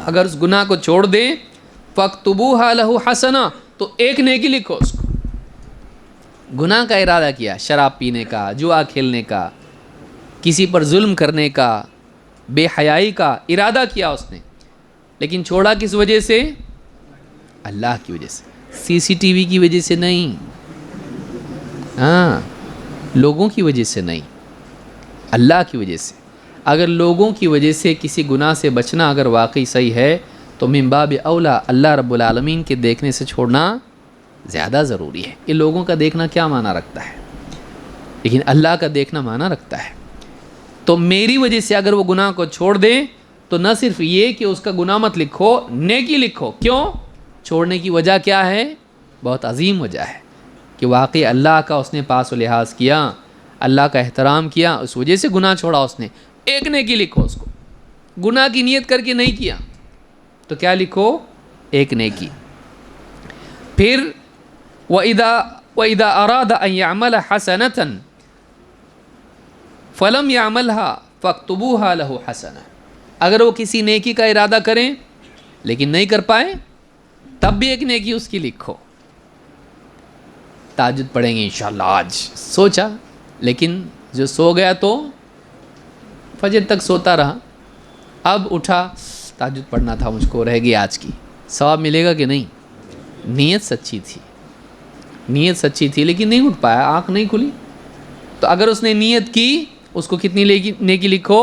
اگر اس گناہ کو چھوڑ دے، فَاكْتُبُوهَا لَهُ حَسَنَةً، تو ایک نیکی لکھو اس کو. گناہ کا ارادہ کیا، شراب پینے کا، جوا کھیلنے کا، کسی پر ظلم کرنے کا، بے حیائی کا ارادہ کیا اس نے، لیکن چھوڑا کس وجہ سے؟ اللہ کی وجہ سے، سی سی ٹی وی کی وجہ سے نہیں، ہاں لوگوں کی وجہ سے نہیں، اللہ کی وجہ سے. اگر لوگوں کی وجہ سے کسی گناہ سے بچنا اگر واقعی صحیح ہے تو من باب اولا اللہ رب العالمین کے دیکھنے سے چھوڑنا زیادہ ضروری ہے. یہ لوگوں کا دیکھنا کیا معنی رکھتا ہے، لیکن اللہ کا دیکھنا معنی رکھتا ہے. تو میری وجہ سے اگر وہ گناہ کو چھوڑ دے تو نہ صرف یہ کہ اس کا گناہ مت لکھو، نیکی لکھو. کیوں؟ چھوڑنے کی وجہ کیا ہے؟ بہت عظیم وجہ ہے کہ واقعی اللہ کا اس نے پاس و لحاظ کیا، اللہ کا احترام کیا، اس وجہ سے گناہ چھوڑا اس نے. ایک نیکی لکھو اس کو. گناہ کی نیت کر کے نہیں کیا تو کیا لکھو؟ ایک نیکی. پھر وَإِذَا أَرَادَ أَن يَعْمَلَ حَسَنَةً فَلَمْ يَعْمَلْهَا فَاكْتُبُوهَا لَهُ حَسَنَةً، اگر وہ کسی نیکی کا ارادہ کریں لیکن نہیں کر پائے تب بھی ایک نیکی اس کی لکھو. تہجد پڑھیں گے انشاءاللہ آج، سوچا لیکن جو سو گیا تو فجر تک سوتا رہا، اب اٹھا تہجد پڑھنا تھا مجھ کو، رہ گئی آج کی، ثواب ملے گا کہ نہیں؟ نیت سچی تھی، نیت سچی تھی لیکن نہیں اٹھ پایا، آنکھ نہیں کھلی. تو اگر اس نے نیت کی اس کو کتنی نیکی لکھو؟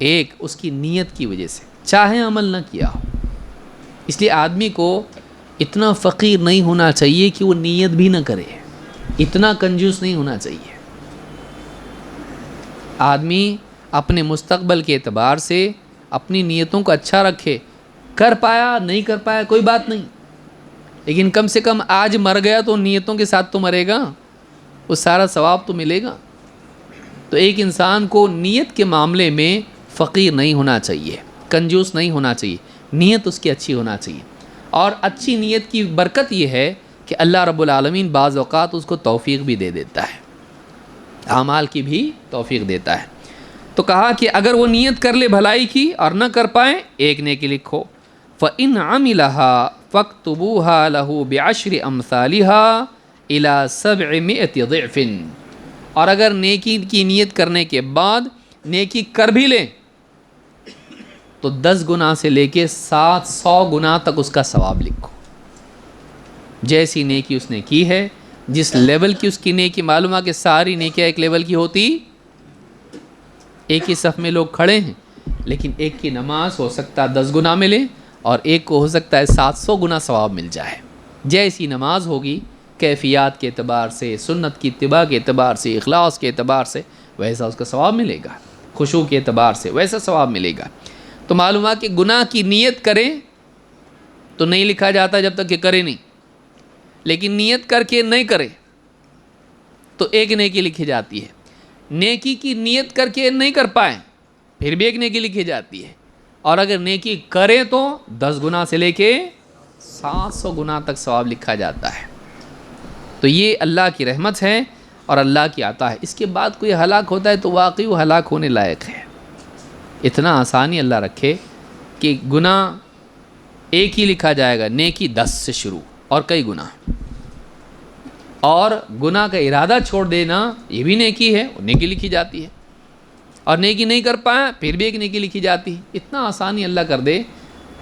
ایک، اس کی نیت کی وجہ سے، چاہے عمل نہ کیا ہو. اس لیے آدمی کو اتنا فقیر نہیں ہونا چاہیے کہ وہ نیت بھی نہ کرے، اتنا کنجوس نہیں ہونا چاہیے. آدمی اپنے مستقبل کے اعتبار سے اپنی نیتوں کو اچھا رکھے، کر پایا نہیں کر پایا کوئی بات نہیں، لیکن کم سے کم آج مر گیا تو نیتوں کے ساتھ تو مرے گا، وہ سارا ثواب تو ملے گا. تو ایک انسان کو نیت کے معاملے میں فقیر نہیں ہونا چاہیے، کنجوس نہیں ہونا چاہیے، نیت اس کی اچھی ہونا چاہیے. اور اچھی نیت کی برکت یہ ہے کہ اللہ رب العالمین بعض اوقات اس کو توفیق بھی دے دیتا ہے، اعمال کی بھی توفیق دیتا ہے. تو کہا کہ اگر وہ نیت کر لے بھلائی کی اور نہ کر پائے ایک نیکی لکھو. فَإِنْ عَمِلَهَا فَاكْتُبُوهَا لَهُ بِعَشْرِ أَمْثَالِهَا إِلَى 700 ضِعْفٍ، اور اگر نیکی کی نیت کرنے کے بعد نیکی کر بھی لے تو 10 گناہ سے لے کے 700 گناہ تک اس کا ثواب لکھو. جیسی نیکی اس نے کی ہے، جس لیول کی اس کی نیکی، معلوم ہے کہ ساری نیکیاں ایک لیول کی ہوتی، ایک ہی صف میں لوگ کھڑے ہیں لیکن ایک کی نماز ہو سکتا ہے 10 گناہ ملے اور ایک کو ہو سکتا ہے 700 گناہ ثواب مل جائے. جیسی نماز ہوگی کیفیات کے اعتبار سے، سنت کی اتباع کے اعتبار سے، اخلاص کے اعتبار سے ویسا اس کا ثواب ملے گا، خشوع کے اعتبار سے ویسا ثواب ملے گا. تو معلوم ہے کہ گناہ کی نیت کرے تو نہیں لکھا جاتا جب تک کہ کرے نہیں، لیکن نیت کر کے نہیں کرے تو ایک نیکی لکھی جاتی ہے. نیکی کی نیت کر کے نہیں کر پائے پھر بھی ایک نیکی لکھی جاتی ہے، اور اگر نیکی کرے تو 10 گناہ سے لے کے 700 گناہ تک ثواب لکھا جاتا ہے. تو یہ اللہ کی رحمت ہے اور اللہ کی عطا ہے. اس کے بعد کوئی ہلاک ہوتا ہے تو واقعی وہ ہلاک ہونے لائق ہے. اتنا آسانی اللہ رکھے کہ گناہ ایک ہی لکھا جائے گا، نیکی 10 سے شروع اور کئی گناہ. اور گناہ کا ارادہ چھوڑ دینا یہ بھی نیکی ہے، وہ نیکی لکھی جاتی ہے. اور نیکی نہیں کر پایا پھر بھی ایک نیکی لکھی جاتی ہے. اتنا آسانی اللہ کر دے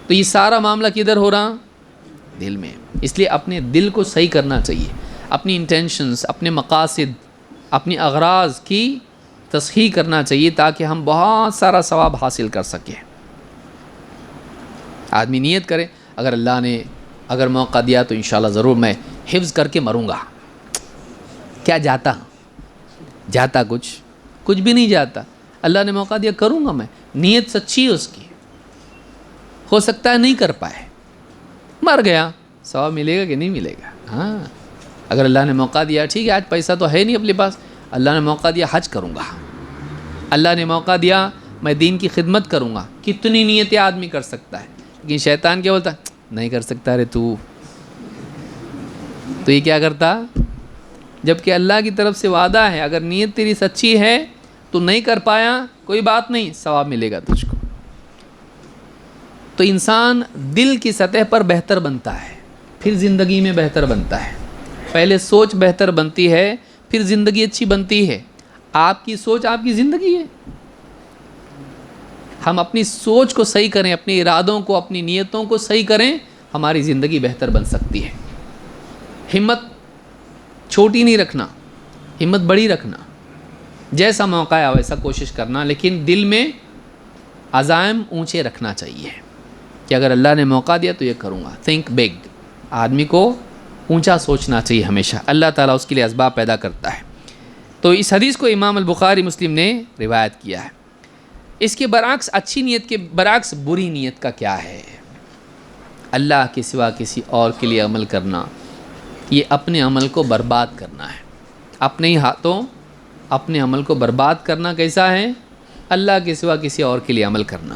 تو یہ سارا معاملہ کدھر ہو رہا؟ دل میں. اس لیے اپنے دل کو صحیح کرنا چاہیے، اپنی انٹینشنز، اپنے مقاصد، اپنی اغراض کی تصحیح کرنا چاہیے تاکہ ہم بہت سارا ثواب حاصل کر سکیں. آدمی نیت کرے اگر اللہ نے اگر موقع دیا تو انشاءاللہ ضرور میں حفظ کر کے مروں گا. کیا جاتا کچھ بھی نہیں جاتا. اللہ نے موقع دیا کروں گا میں، نیت سچی ہے اس کی. ہو سکتا ہے نہیں کر پائے، مر گیا، ثواب ملے گا کہ نہیں ملے گا؟ ہاں اگر اللہ نے موقع دیا ٹھیک ہے، آج پیسہ تو ہے نہیں اپنے پاس، اللہ نے موقع دیا حج کروں گا، اللہ نے موقع دیا میں دین کی خدمت کروں گا. کتنی نیتیں آدمی کر سکتا ہے، لیکن شیطان کیا بولتا؟ نہیں کر سکتا رے تو یہ کیا کرتا؟ جبکہ اللہ کی طرف سے وعدہ ہے اگر نیت تیری سچی ہے تو نہیں کر پایا کوئی بات نہیں، ثواب ملے گا تجھ کو. تو انسان دل کی سطح پر بہتر بنتا ہے، پھر زندگی میں بہتر بنتا ہے. پہلے سوچ بہتر بنتی ہے، پھر زندگی اچھی بنتی ہے. آپ کی سوچ آپ کی زندگی ہے. ہم اپنی سوچ کو صحیح کریں، اپنے ارادوں کو، اپنی نیتوں کو صحیح کریں، ہماری زندگی بہتر بن سکتی ہے. ہمت چھوٹی نہیں رکھنا، ہمت بڑی رکھنا. جیسا موقع ہے ویسا کوشش کرنا، لیکن دل میں عزائم اونچے رکھنا چاہیے کہ اگر اللہ نے موقع دیا تو یہ کروں گا. Think big. آدمی کو اونچا سوچنا چاہیے ہمیشہ. اللہ تعالیٰ اس کے لیے اسباب پیدا کرتا ہے. تو اس حدیث کو امام البخاری مسلم نے روایت کیا ہے. اس کے برعکس، اچھی نیت کے برعکس بری نیت کا کیا ہے؟ اللہ کے سوا کسی اور کے لیے عمل کرنا، یہ اپنے عمل کو برباد کرنا ہے. اپنے ہی ہاتھوں اپنے عمل کو برباد کرنا کیسا ہے؟ اللہ کے سوا کسی اور کے لیے عمل کرنا.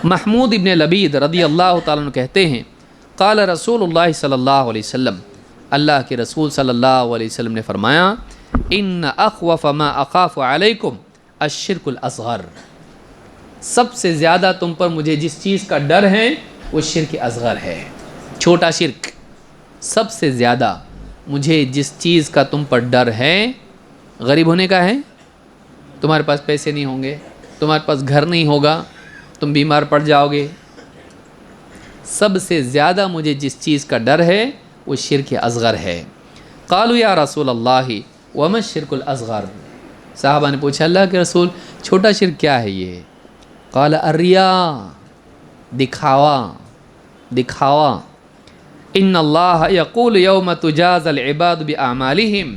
محمود ابن لبید رضی اللہ تعالیٰ عنہ کہتے ہیں قال رسول اللہ صلی اللہ علیہ وسلم، اللہ کے رسول صلی اللہ علیہ وسلم نے فرمایا ان اخوف ما اخاف علیکم الشرک الاصغر. سب سے زیادہ تم پر مجھے جس چیز کا ڈر ہے وہ شرک اصغر ہے، چھوٹا شرک. سب سے زیادہ مجھے جس چیز کا تم پر ڈر ہے، غریب ہونے کا ہے، تمہارے پاس پیسے نہیں ہوں گے، تمہارے پاس گھر نہیں ہوگا، تم بیمار پڑ جاؤ گے. سب سے زیادہ مجھے جس چیز کا ڈر ہے وہ شرک اصغر ہے. قالوا یا رسول اللہ وما الشرک الاصغر. صحابہ نے پوچھا اللہ کے رسول چھوٹا شرک کیا ہے یہ؟ قال الریا، دکھاوا. ان اللہ یقول یوم تجاز العباد باعمالہم.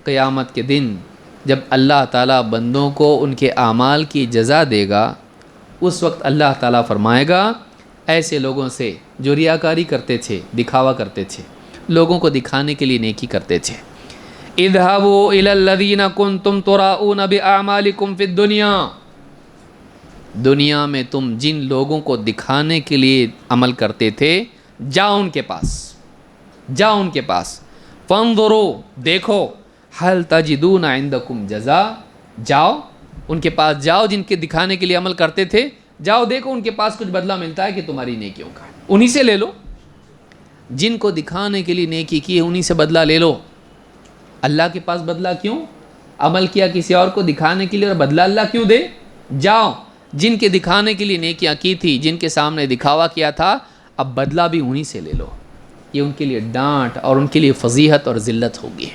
قیامت کے دن جب اللہ تعالیٰ بندوں کو ان کے اعمال کی جزا دے گا، اس وقت اللہ تعالیٰ فرمائے گا ایسے لوگوں سے جو ریاکاری کرتے تھے، دکھاوا کرتے تھے، لوگوں کو دکھانے کے لیے نیکی کرتے تھے. اذهبوا الى الذين كنتم تراؤون باعمالكم في الدنيا. دنیا میں تم جن لوگوں کو دکھانے کے لیے عمل کرتے تھے، جاؤ ان کے پاس. فانظروا، دیکھو، هل تجدون عندكم جزاء. جاؤ ان کے پاس، جاؤ جن کے دکھانے کے لیے عمل کرتے تھے، جاؤ دیکھو ان کے پاس کچھ بدلہ ملتا ہے کہ تمہاری نیکیوں کا، انہی سے لے لو. جن کو دکھانے کے لیے نیکی کی ہے انہی سے بدلہ لے لو. اللہ کے پاس بدلہ کیوں؟ عمل کیا کسی اور کو دکھانے کے لیے اور بدلہ اللہ کیوں دے؟ جاؤ جن کے دکھانے کے لیے نیکیاں کی تھی، جن کے سامنے دکھاوا کیا تھا، اب بدلہ بھی انہی سے لے لو. یہ ان کے لیے ڈانٹ اور ان کے لیے فضیحت اور ذلت ہوگی.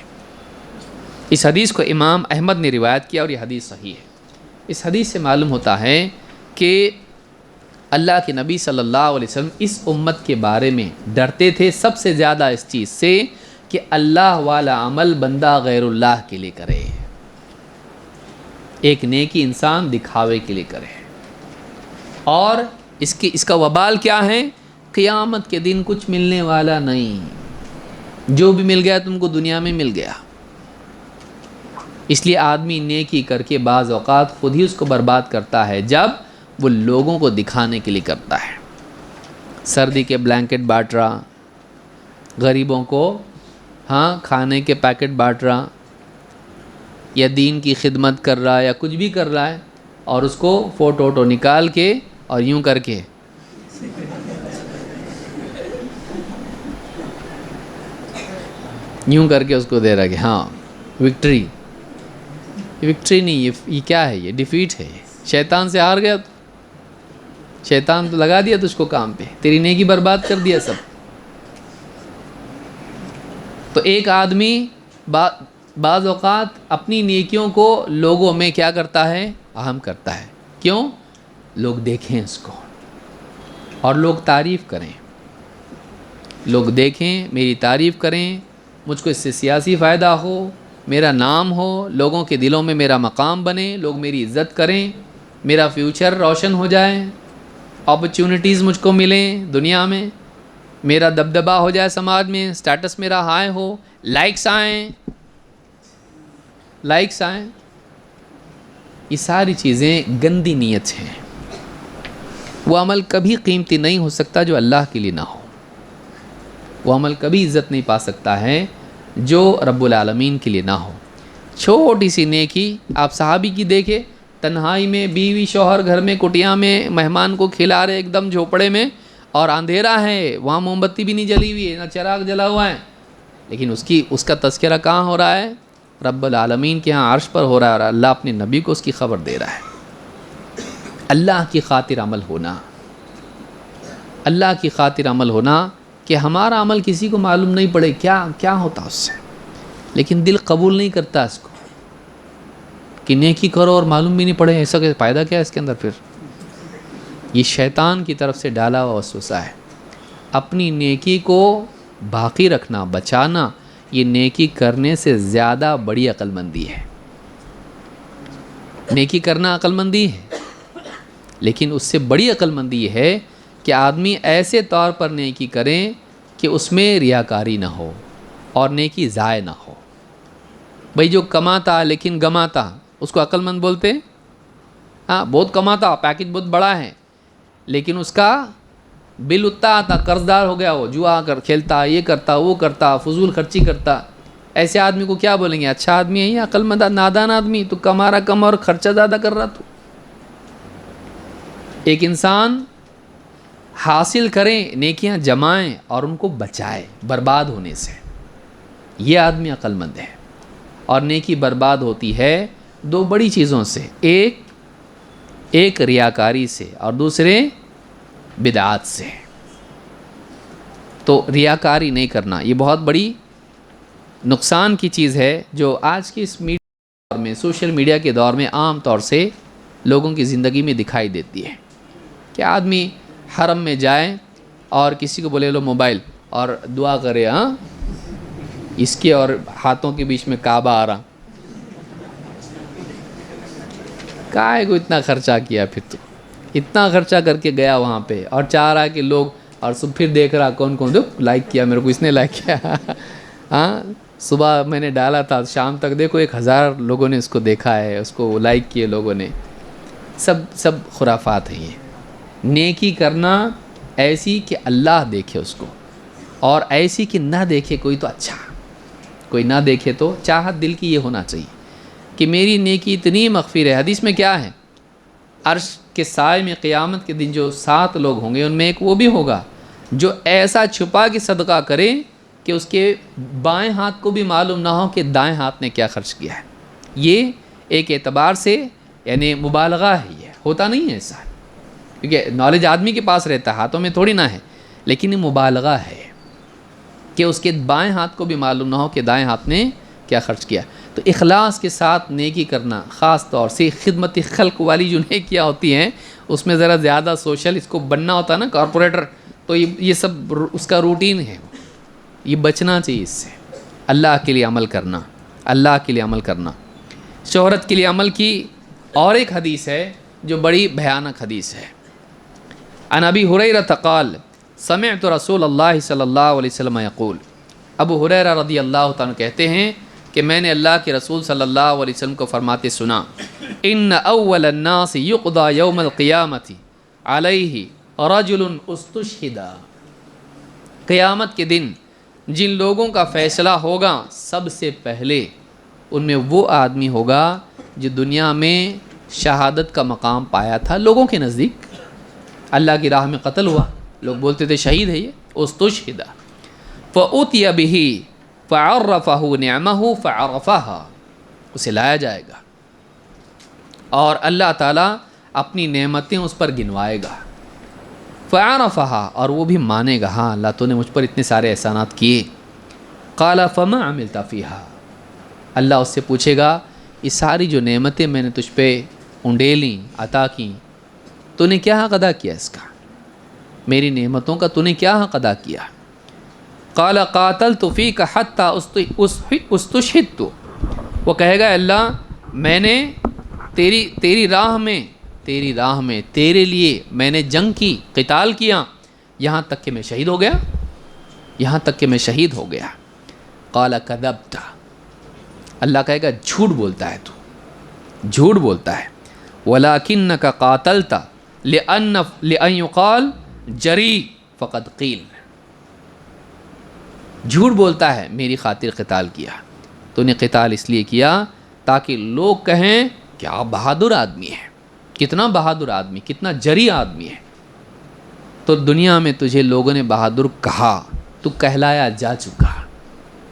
اس حدیث کو امام احمد نے روایت کیا اور یہ حدیث صحیح ہے. اس حدیث سے معلوم ہوتا ہے کہ اللہ کے نبی صلی اللہ علیہ وسلم اس امت کے بارے میں ڈرتے تھے سب سے زیادہ اس چیز سے کہ اللہ والا عمل بندہ غیر اللہ کے لیے کرے، ایک نیکی انسان دکھاوے کے لیے کرے. اور اس کا وبال کیا ہے؟ قیامت کے دن کچھ ملنے والا نہیں، جو بھی مل گیا تم کو دنیا میں مل گیا. اس لیے آدمی نیکی کر کے بعض اوقات خود ہی اس کو برباد کرتا ہے جب وہ لوگوں کو دکھانے کے لیے کرتا ہے. سردی کے بلینکٹ بانٹ رہا، غریبوں کو کھانے کے پیکٹ بانٹ رہا، یا دین کی خدمت کر رہا ہے، یا کچھ بھی کر رہا ہے، اور اس کو فوٹو نکال کے اور یوں کر کے اس کو دے رہا کہ ہاں وکٹری. وکٹری نہیں، یہ کیا ہے؟ یہ ڈیفیٹ ہے. شیطان سے ہار گیا تو شیطان تو لگا دیا تجھ کو کام پہ، تیری نیکی برباد کر دیا سب۔ تو ایک آدمی بعض اوقات اپنی نیکیوں کو لوگوں میں کیا کرتا ہے؟ اہم کرتا ہے۔ کیوں؟ لوگ دیکھیں اس کو اور لوگ تعریف کریں، لوگ دیکھیں، میری تعریف کریں، مجھ کو اس سے سیاسی فائدہ ہو، میرا نام ہو، لوگوں کے دلوں میں میرا مقام بنے، لوگ میری عزت کریں، میرا فیوچر روشن ہو جائے، اپرچونٹیز مجھ کو ملیں دنیا میں، میرا دبدبا ہو جائے سماج میں، سٹیٹس میرا ہائی ہو، لائکس آئیں، لائکس آئیں۔ یہ ساری چیزیں گندی نیت ہیں۔ وہ عمل کبھی قیمتی نہیں ہو سکتا جو اللہ کے لیے نہ ہو، وہ عمل کبھی عزت نہیں پا سکتا ہے جو رب العالمین کے لیے نہ ہو۔ چھوٹی سی نیکی آپ صحابی کی دیکھیں، تنہائی میں بیوی شوہر گھر میں کٹیا میں مہمان کو کھلا رہے ایک دم جھوپڑے میں، اور اندھیرا ہے، وہاں موم بتی بھی نہیں جلی ہوئی ہے، نہ چراغ جلا ہوا ہے، لیکن اس کا تذکرہ کہاں ہو رہا ہے؟ رب العالمین کے ہاں عرش پر ہو رہا ہے، اور اللہ اپنے نبی کو اس کی خبر دے رہا ہے۔ اللہ کی خاطر عمل ہونا، اللہ کی خاطر عمل ہونا، کہ ہمارا عمل کسی کو معلوم نہیں پڑے کیا ہوتا اس سے، لیکن دل قبول نہیں کرتا اس کو کہ نیکی کرو اور معلوم بھی نہیں پڑے، ایسا کہ فائدہ کیا ہے اس کے اندر؟ پھر یہ شیطان کی طرف سے ڈالا ہوا وسوسہ ہے۔ اپنی نیکی کو باقی رکھنا، بچانا، یہ نیکی کرنے سے زیادہ بڑی عقل مندی ہے۔ نیکی کرنا عقل مندی ہے، لیکن اس سے بڑی عقل مندی یہ ہے کہ آدمی ایسے طور پر نیکی کریں کہ اس میں ریاکاری نہ ہو اور نیکی ضائع نہ ہو۔ بھئی جو کماتا لیکن گماتا، اس کو عقل مند بولتے ہیں؟ ہاں، بہت کماتا، پیکج بہت بڑا ہے، لیکن اس کا بل اتنا آتا، قرض دار ہو گیا، وہ جوا کر کھیلتا، یہ کرتا وہ کرتا، فضول خرچی کرتا، ایسے آدمی کو کیا بولیں گے؟ اچھا آدمی ہے یا عقل مند نادان آدمی؟ تو کما رہا کم اور خرچہ زیادہ کر رہا۔ تو ایک انسان حاصل کریں، نیکیاں جمائیں اور ان کو بچائے برباد ہونے سے، یہ آدمی عقل مند ہے۔ اور نیکی برباد ہوتی ہے دو بڑی چیزوں سے، ایک ریاکاری سے اور دوسرے بدعات سے۔ تو ریاکاری نہیں کرنا یہ بہت بڑی نقصان کی چیز ہے، جو آج کی اس میڈیا میں، سوشل میڈیا کے دور میں عام طور سے لوگوں کی زندگی میں دکھائی دیتی ہے کہ آدمی حرم میں جائے اور کسی کو بولے لو موبائل اور دعا کرے، ہاں اس کے اور ہاتھوں کے بیچ میں کعبہ آ رہا، کائے کو اتنا خرچہ کیا؟ پھر تو اتنا خرچہ کر کے گیا وہاں پہ اور چاہ رہا کہ لوگ، اور سب پھر دیکھ رہا کون دیکھ لائک کیا میرے کو، اس نے لائک کیا، ہاں صبح میں نے ڈالا تھا، شام تک دیکھو 1000 لوگوں نے اس کو دیکھا ہے، اس کو لائک کیے لوگوں نے۔ سب خرافات ہیں یہ۔ نیکی کرنا ایسی کہ اللہ دیکھے اس کو، اور ایسی کہ نہ دیکھے کوئی تو اچھا، کوئی نہ دیکھے تو چاہت دل کی یہ ہونا چاہیے کہ میری نیکی اتنی مغفر ہے۔ حدیث میں کیا ہے؟ عرش کے سائے میں قیامت کے دن جو 7 لوگ ہوں گے، ان میں ایک وہ بھی ہوگا جو ایسا چھپا کے صدقہ کرے کہ اس کے بائیں ہاتھ کو بھی معلوم نہ ہو کہ دائیں ہاتھ نے کیا خرچ کیا ہے۔ یہ ایک اعتبار سے یعنی مبالغہ ہے، یہ ہوتا نہیں ہے ایسا، کیونکہ نالج آدمی کے پاس رہتا ہے، ہاتھوں میں تھوڑی نہ ہے، لیکن یہ مبالغہ ہے کہ اس کے بائیں ہاتھ کو بھی معلوم نہ ہو کہ دائیں ہاتھ نے کیا خرچ کیا۔ تو اخلاص کے ساتھ نیکی کرنا، خاص طور سے خدمت خلق والی جو نیکیاں ہوتی ہیں، اس میں ذرا زیادہ سوشل اس کو بننا ہوتا ہے نا، کارپوریٹر، تو یہ سب اس کا روٹین ہے، یہ بچنا چاہیے اس سے۔ اللہ کے لیے عمل کرنا، اللہ کے لیے عمل کرنا۔ شہرت کے لیے عمل کی اور ایک حدیث ہے جو بڑی بھیانک حدیث ہے۔ عن ابی ہریرہ قال سمعت رسول اللہ صلی اللہ علیہ وسلم یقول، ابو ہریرہ رضی اللہ تعالیٰ کہتے ہیں کہ میں نے اللہ کے رسول صلی اللہ علیہ وسلم کو فرماتے سنا، ان اول الناس یقضى یوم القیامت علیہ رجل استشہد، قیامت کے دن جن لوگوں کا فیصلہ ہوگا سب سے پہلے ان میں وہ آدمی ہوگا جو دنیا میں شہادت کا مقام پایا تھا لوگوں کے نزدیک، اللہ کی راہ میں قتل ہوا، لوگ بولتے تھے شہید ہے یہ، استشہد، فأتی بہ فعرفہ نعمہ فعرفہا، اسے لایا جائے گا اور اللہ تعالیٰ اپنی نعمتیں اس پر گنوائے گا، فعرفہا، اور وہ بھی مانے گا ہاں اللہ تو نے مجھ پر اتنے سارے احسانات کیے. قال فما عملت فیہا، اللہ اس سے پوچھے گا یہ ساری جو نعمتیں میں نے تجھ پہ انڈیلیں عطا کیں تو نے کیا حق ادا کیا اس کا، میری نعمتوں کا تو نے کیا حق ادا کیا. قال قاتلت فیک حتی استشہدت، وہ کہے گا اللہ میں نے تیری راہ میں تیرے لیے میں نے جنگ کی، قتال کیا، یہاں تک کہ میں شہید ہو گیا. قال کذبت، اللہ کہے گا جھوٹ بولتا ہے تو، جھوٹ بولتا ہے. ولکنک قاتلت لأن یقال جری فقد قیل، جھوٹ بولتا ہے میری خاطر قتال کیا، تو نے قتال اس لیے کیا تاکہ لوگ کہیں کیا بہادر آدمی ہے، کتنا بہادر آدمی، کتنا جری آدمی ہے. تو دنیا میں تجھے لوگوں نے بہادر کہا، تو کہلایا جا چکا،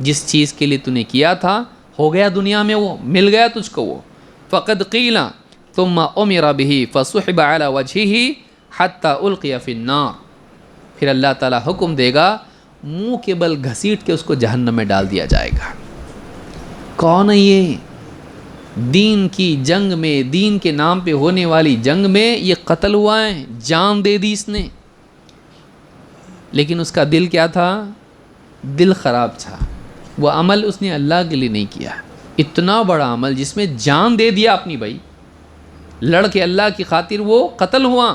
جس چیز کے لیے تو نے کیا تھا ہو گیا، دنیا میں وہ مل گیا تجھ کو وہ. فقد قیل ثم امر به فسحب على وجهه حتى القي في النار، پھر اللہ تعالیٰ حکم دے گا منہ کے بل گھسیٹ کے اس کو جہنم میں ڈال دیا جائے گا. کون ہے یہ؟ دین کی جنگ میں، دین کے نام پہ ہونے والی جنگ میں یہ قتل ہوا ہے، جان دے دی اس نے، لیکن اس کا دل کیا تھا؟ دل خراب تھا. وہ عمل اس نے اللہ کے لیے نہیں کیا، اتنا بڑا عمل جس میں جان دے دیا اپنی، بھائی لڑ کے اللہ کی خاطر وہ قتل ہوا،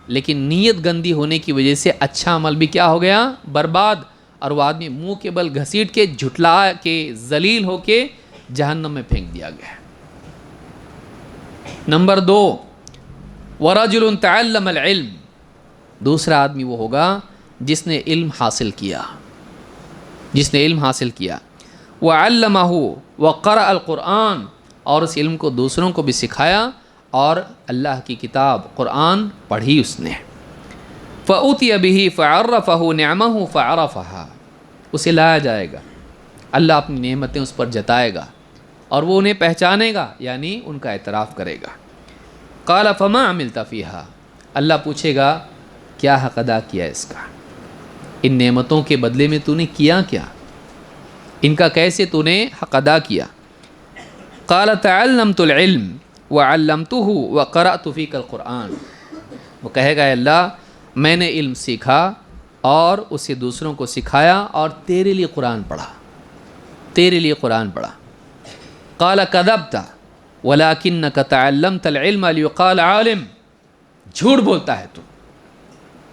لیکن نیت گندی ہونے کی وجہ سے اچھا عمل بھی کیا ہو گیا؟ برباد. اور وہ آدمی منہ کے بل گھسیٹ کے، جھٹلا کے، ذلیل ہو کے جہنم میں پھینک دیا گیا. نمبر 2، ورجل تعلم العلم، دوسرا آدمی وہ ہوگا جس نے علم حاصل کیا، وعلمہ وقرأ القرآن، اور اس علم کو دوسروں کو بھی سکھایا، اور اللہ کی کتاب قرآن پڑھی اس نے. فأوتي به فعرفه نعمه فعرفها، اسے لایا جائے گا، اللہ اپنی نعمتیں اس پر جتائے گا اور وہ انہیں پہچانے گا، یعنی ان کا اعتراف کرے گا. قال فما عملت فيها، اللہ پوچھے گا کیا حق ادا کیا اس کا، ان نعمتوں کے بدلے میں تو نے کیا کیا، ان کا کیسے تو نے حق ادا کیا. قال تعلمت العلم وعلمته وقرأت فيك القرآن، وہ کہے گا اللہ میں نے علم سیکھا اور اسے دوسروں کو سکھایا اور تیرے لیے قرآن پڑھا. قال كذبت ولكنك تعلمت العلم ليقال عالم، جھوٹ بولتا ہے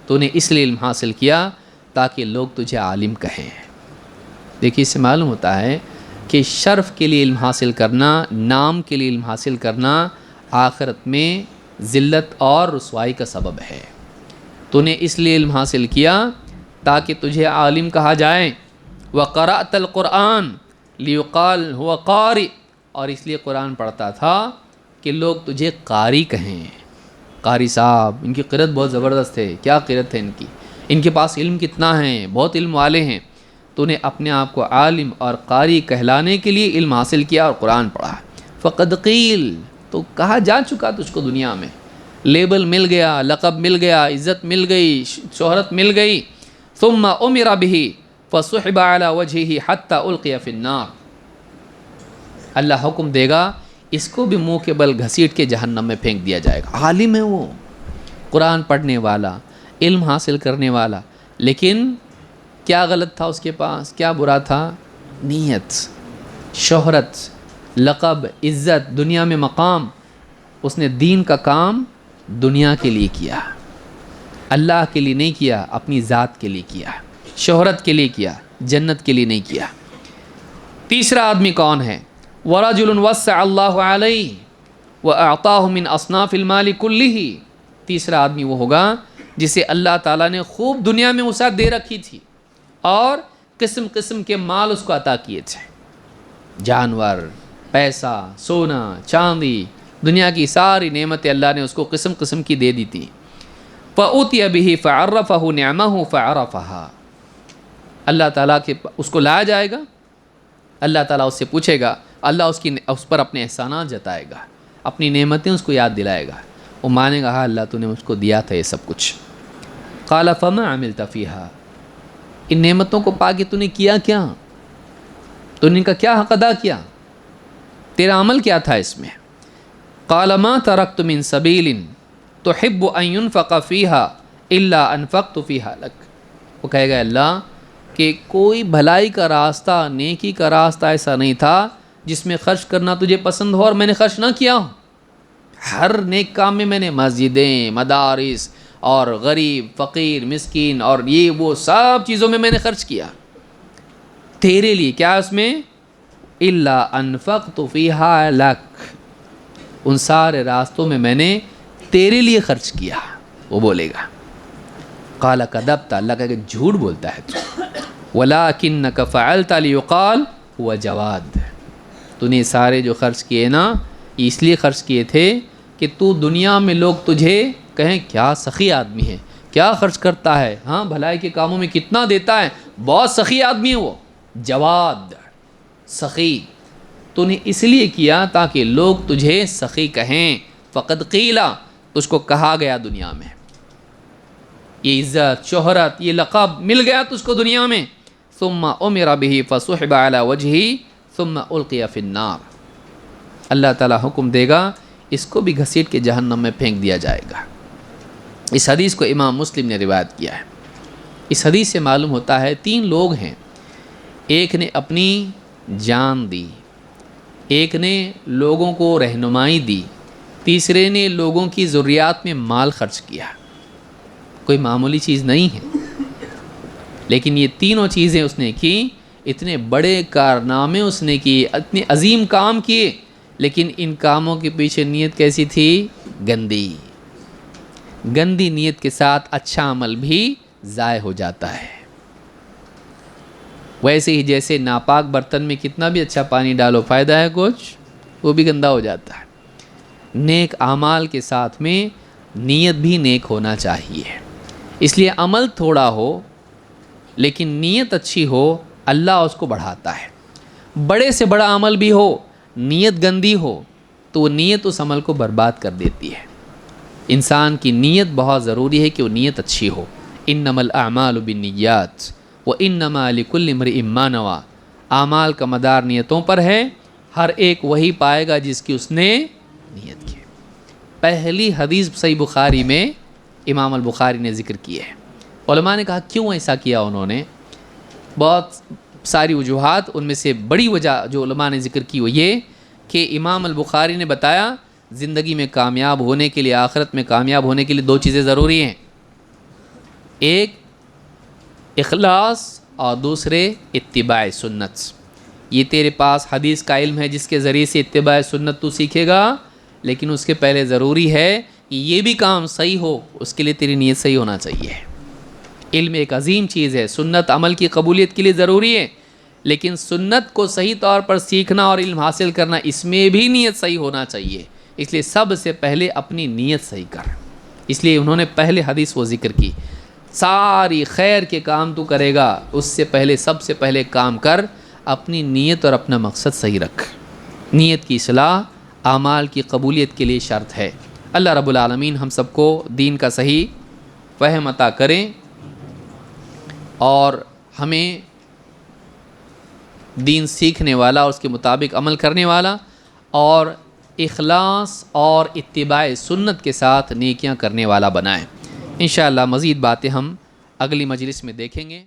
تو نے اس لیے علم حاصل کیا تاکہ لوگ تجھے عالم کہیں. دیکھیے اس سے معلوم ہوتا ہے کہ شرف کے لیے علم حاصل کرنا، نام کے لیے علم حاصل کرنا آخرت میں ذلت اور رسوائی کا سبب ہے. تو نے اس لیے علم حاصل کیا تاکہ تجھے عالم کہا جائے. وقرأت القرآن لیقال هو قاری، اور اس لیے قرآن پڑھتا تھا کہ لوگ تجھے قاری کہیں، قاری صاحب، ان کی قرأت بہت زبردست ہے، کیا قرأت ہے ان کی، ان کے پاس علم کتنا ہے، بہت علم والے ہیں. تو نے اپنے آپ کو عالم اور قاری کہلانے کے لیے علم حاصل کیا اور قرآن پڑھا. فقد قیل، تو کہا جا چکا تجھ کو دنیا میں، لیبل مل گیا، لقب مل گیا، عزت مل گئی، شہرت مل گئی. ثم امر به فسحب على وجهه حتى القي في النار، اللہ حکم دے گا اس کو بھی منہ کے بل گھسیٹ کے جہنم میں پھینک دیا جائے گا. عالم ہے وہ، قرآن پڑھنے والا، علم حاصل کرنے والا، لیکن کیا غلط تھا اس کے پاس، کیا برا تھا؟ نیت، شہرت، لقب، عزت، دنیا میں مقام. اس نے دین کا کام دنیا کے لیے کیا، اللہ کے لیے نہیں کیا، اپنی ذات کے لیے کیا، شہرت کے لیے کیا، جنت کے لیے نہیں کیا. تیسرا آدمی کون ہے؟ ورجل وسع اللہ علیہ واعطاہ من اصناف المال کلہ، تیسرا آدمی وہ ہوگا جسے اللہ تعالیٰ نے خوب دنیا میں وسعت دے رکھی تھی اور قسم قسم کے مال اس کو عطا کیے تھے، جانور، پیسہ، سونا، چاندی، دنیا کی ساری نعمتیں اللہ نے اس کو قسم قسم کی دے دی تھی. فأوتي به فعرفه نعمه فعرفها، اللہ تعالیٰ کے اس کو لایا جائے گا، اللہ تعالیٰ اس سے پوچھے گا، اللہ اس پر اپنے احسانات جتائے گا، اپنی نعمتیں اس کو یاد دلائے گا، وہ مانے گا ہاں اللہ تو نے مجھ کو دیا تھا یہ سب کچھ. قال فما عملت فیہا، ان نعمتوں کو پا کے تو نے کیا کیا، تو نے ان کا کیا حق ادا کیا، تیرا عمل کیا تھا اس میں؟ قال ما ترکت من سبیل تحب ان ينفق فیہا الا انفقت فیہا لک، وہ کہے گا اللہ کہ کوئی بھلائی کا راستہ، نیکی کا راستہ ایسا نہیں تھا جس میں خرچ کرنا تجھے پسند ہو اور میں نے خرچ نہ کیا ہو۔ ہر نیک کام میں نے مسجدیں، مدارس اور غریب، فقیر، مسکین اور یہ وہ سب چیزوں میں نے خرچ کیا تیرے لیے، کیا اس میں؟ الا انفقت فیہا لک، ان سارے راستوں میں نے تیرے لیے خرچ کیا۔ وہ بولے گا قال کذبت، اللہ کہے کہ جھوٹ بولتا ہے تو، ولکنک فعلت لیقال هو جواد، تو نے سارے جو خرچ کیے نا اس لیے خرچ کیے تھے کہ تو دنیا میں لوگ تجھے کہیں کیا سخی آدمی ہے، کیا خرچ کرتا ہے، ہاں بھلائی کے کاموں میں کتنا دیتا ہے، بہت سخی آدمی ہے وہ، جواد، سخی، تو نے اس لیے کیا تاکہ لوگ تجھے سخی کہیں۔ فقد قیلا، اس کو کہا گیا دنیا میں، یہ عزت، شہرت، یہ لقب مل گیا تو اس کو دنیا میں۔ ثم امر به فصحب على وجهه ثم القي في النار، اللہ تعالیٰ حکم دے گا اس کو بھی گھسیٹ کے جہنم میں پھینک دیا جائے گا۔ اس حدیث کو امام مسلم نے روایت کیا ہے۔ اس حدیث سے معلوم ہوتا ہے تین لوگ ہیں، ایک نے اپنی جان دی، ایک نے لوگوں کو رہنمائی دی، تیسرے نے لوگوں کی ضروریات میں مال خرچ کیا۔ کوئی معمولی چیز نہیں ہے، لیکن یہ تینوں چیزیں اس نے کی، اتنے بڑے کارنامے اس نے کیے، اتنے عظیم کام کیے، لیکن ان کاموں کے پیچھے نیت کیسی تھی؟ گندی۔ گندی نیت کے ساتھ اچھا عمل بھی ضائع ہو جاتا ہے۔ ویسے ہی جیسے ناپاک برتن میں کتنا بھی اچھا پانی ڈالو فائدہ ہے کچھ، وہ بھی گندا ہو جاتا ہے۔ نیک اعمال کے ساتھ میں نیت بھی نیک ہونا چاہیے، اس لیے عمل تھوڑا ہو لیکن نیت اچھی ہو، اللہ اس کو بڑھاتا ہے۔ بڑے سے بڑا عمل بھی ہو، نیت گندی ہو تو وہ نیت اس عمل کو برباد کر دیتی ہے۔ انسان کی نیت بہت ضروری ہے کہ وہ نیت اچھی ہو۔ انما الاعمال بالنیات وانما لکل امرئ ما نوی، اعمال کا مدار نیتوں پر ہے، ہر ایک وہی پائے گا جس کی اس نے نیت کی۔ پہلی حدیث صحیح بخاری میں امام البخاری نے ذکر کی ہے۔ علماء نے کہا کیوں ایسا کیا انہوں نے؟ بہت ساری وجوہات، ان میں سے بڑی وجہ جو علماء نے ذکر کی وہ یہ کہ امام البخاری نے بتایا زندگی میں کامیاب ہونے کے لیے، آخرت میں کامیاب ہونے کے لیے دو چیزیں ضروری ہیں، ایک اخلاص اور دوسرے اتباع سنت۔ یہ تیرے پاس حدیث کا علم ہے جس کے ذریعے سے اتباع سنت تو سیکھے گا، لیکن اس کے پہلے ضروری ہے کہ یہ بھی کام صحیح ہو، اس کے لیے تیری نیت صحیح ہونا چاہیے۔ علم ایک عظیم چیز ہے، سنت عمل کی قبولیت کے لیے ضروری ہے، لیکن سنت کو صحیح طور پر سیکھنا اور علم حاصل کرنا، اس میں بھی نیت صحیح ہونا چاہیے۔ اس لیے سب سے پہلے اپنی نیت صحیح کر، اس لیے انہوں نے پہلے حدیث وہ ذکر کی، ساری خیر کے کام تو کرے گا، اس سے پہلے سب سے پہلے کام کر اپنی نیت اور اپنا مقصد صحیح رکھ۔ نیت کی اصلاح اعمال کی قبولیت کے لیے شرط ہے۔ اللہ رب العالمین ہم سب کو دین کا صحیح فہم عطا کریں اور ہمیں دین سیکھنے والا اور اس کے مطابق عمل کرنے والا اور اخلاص اور اتباع سنت کے ساتھ نیکیاں کرنے والا بنائیں۔ انشاءاللہ مزید باتیں ہم اگلی مجلس میں دیکھیں گے۔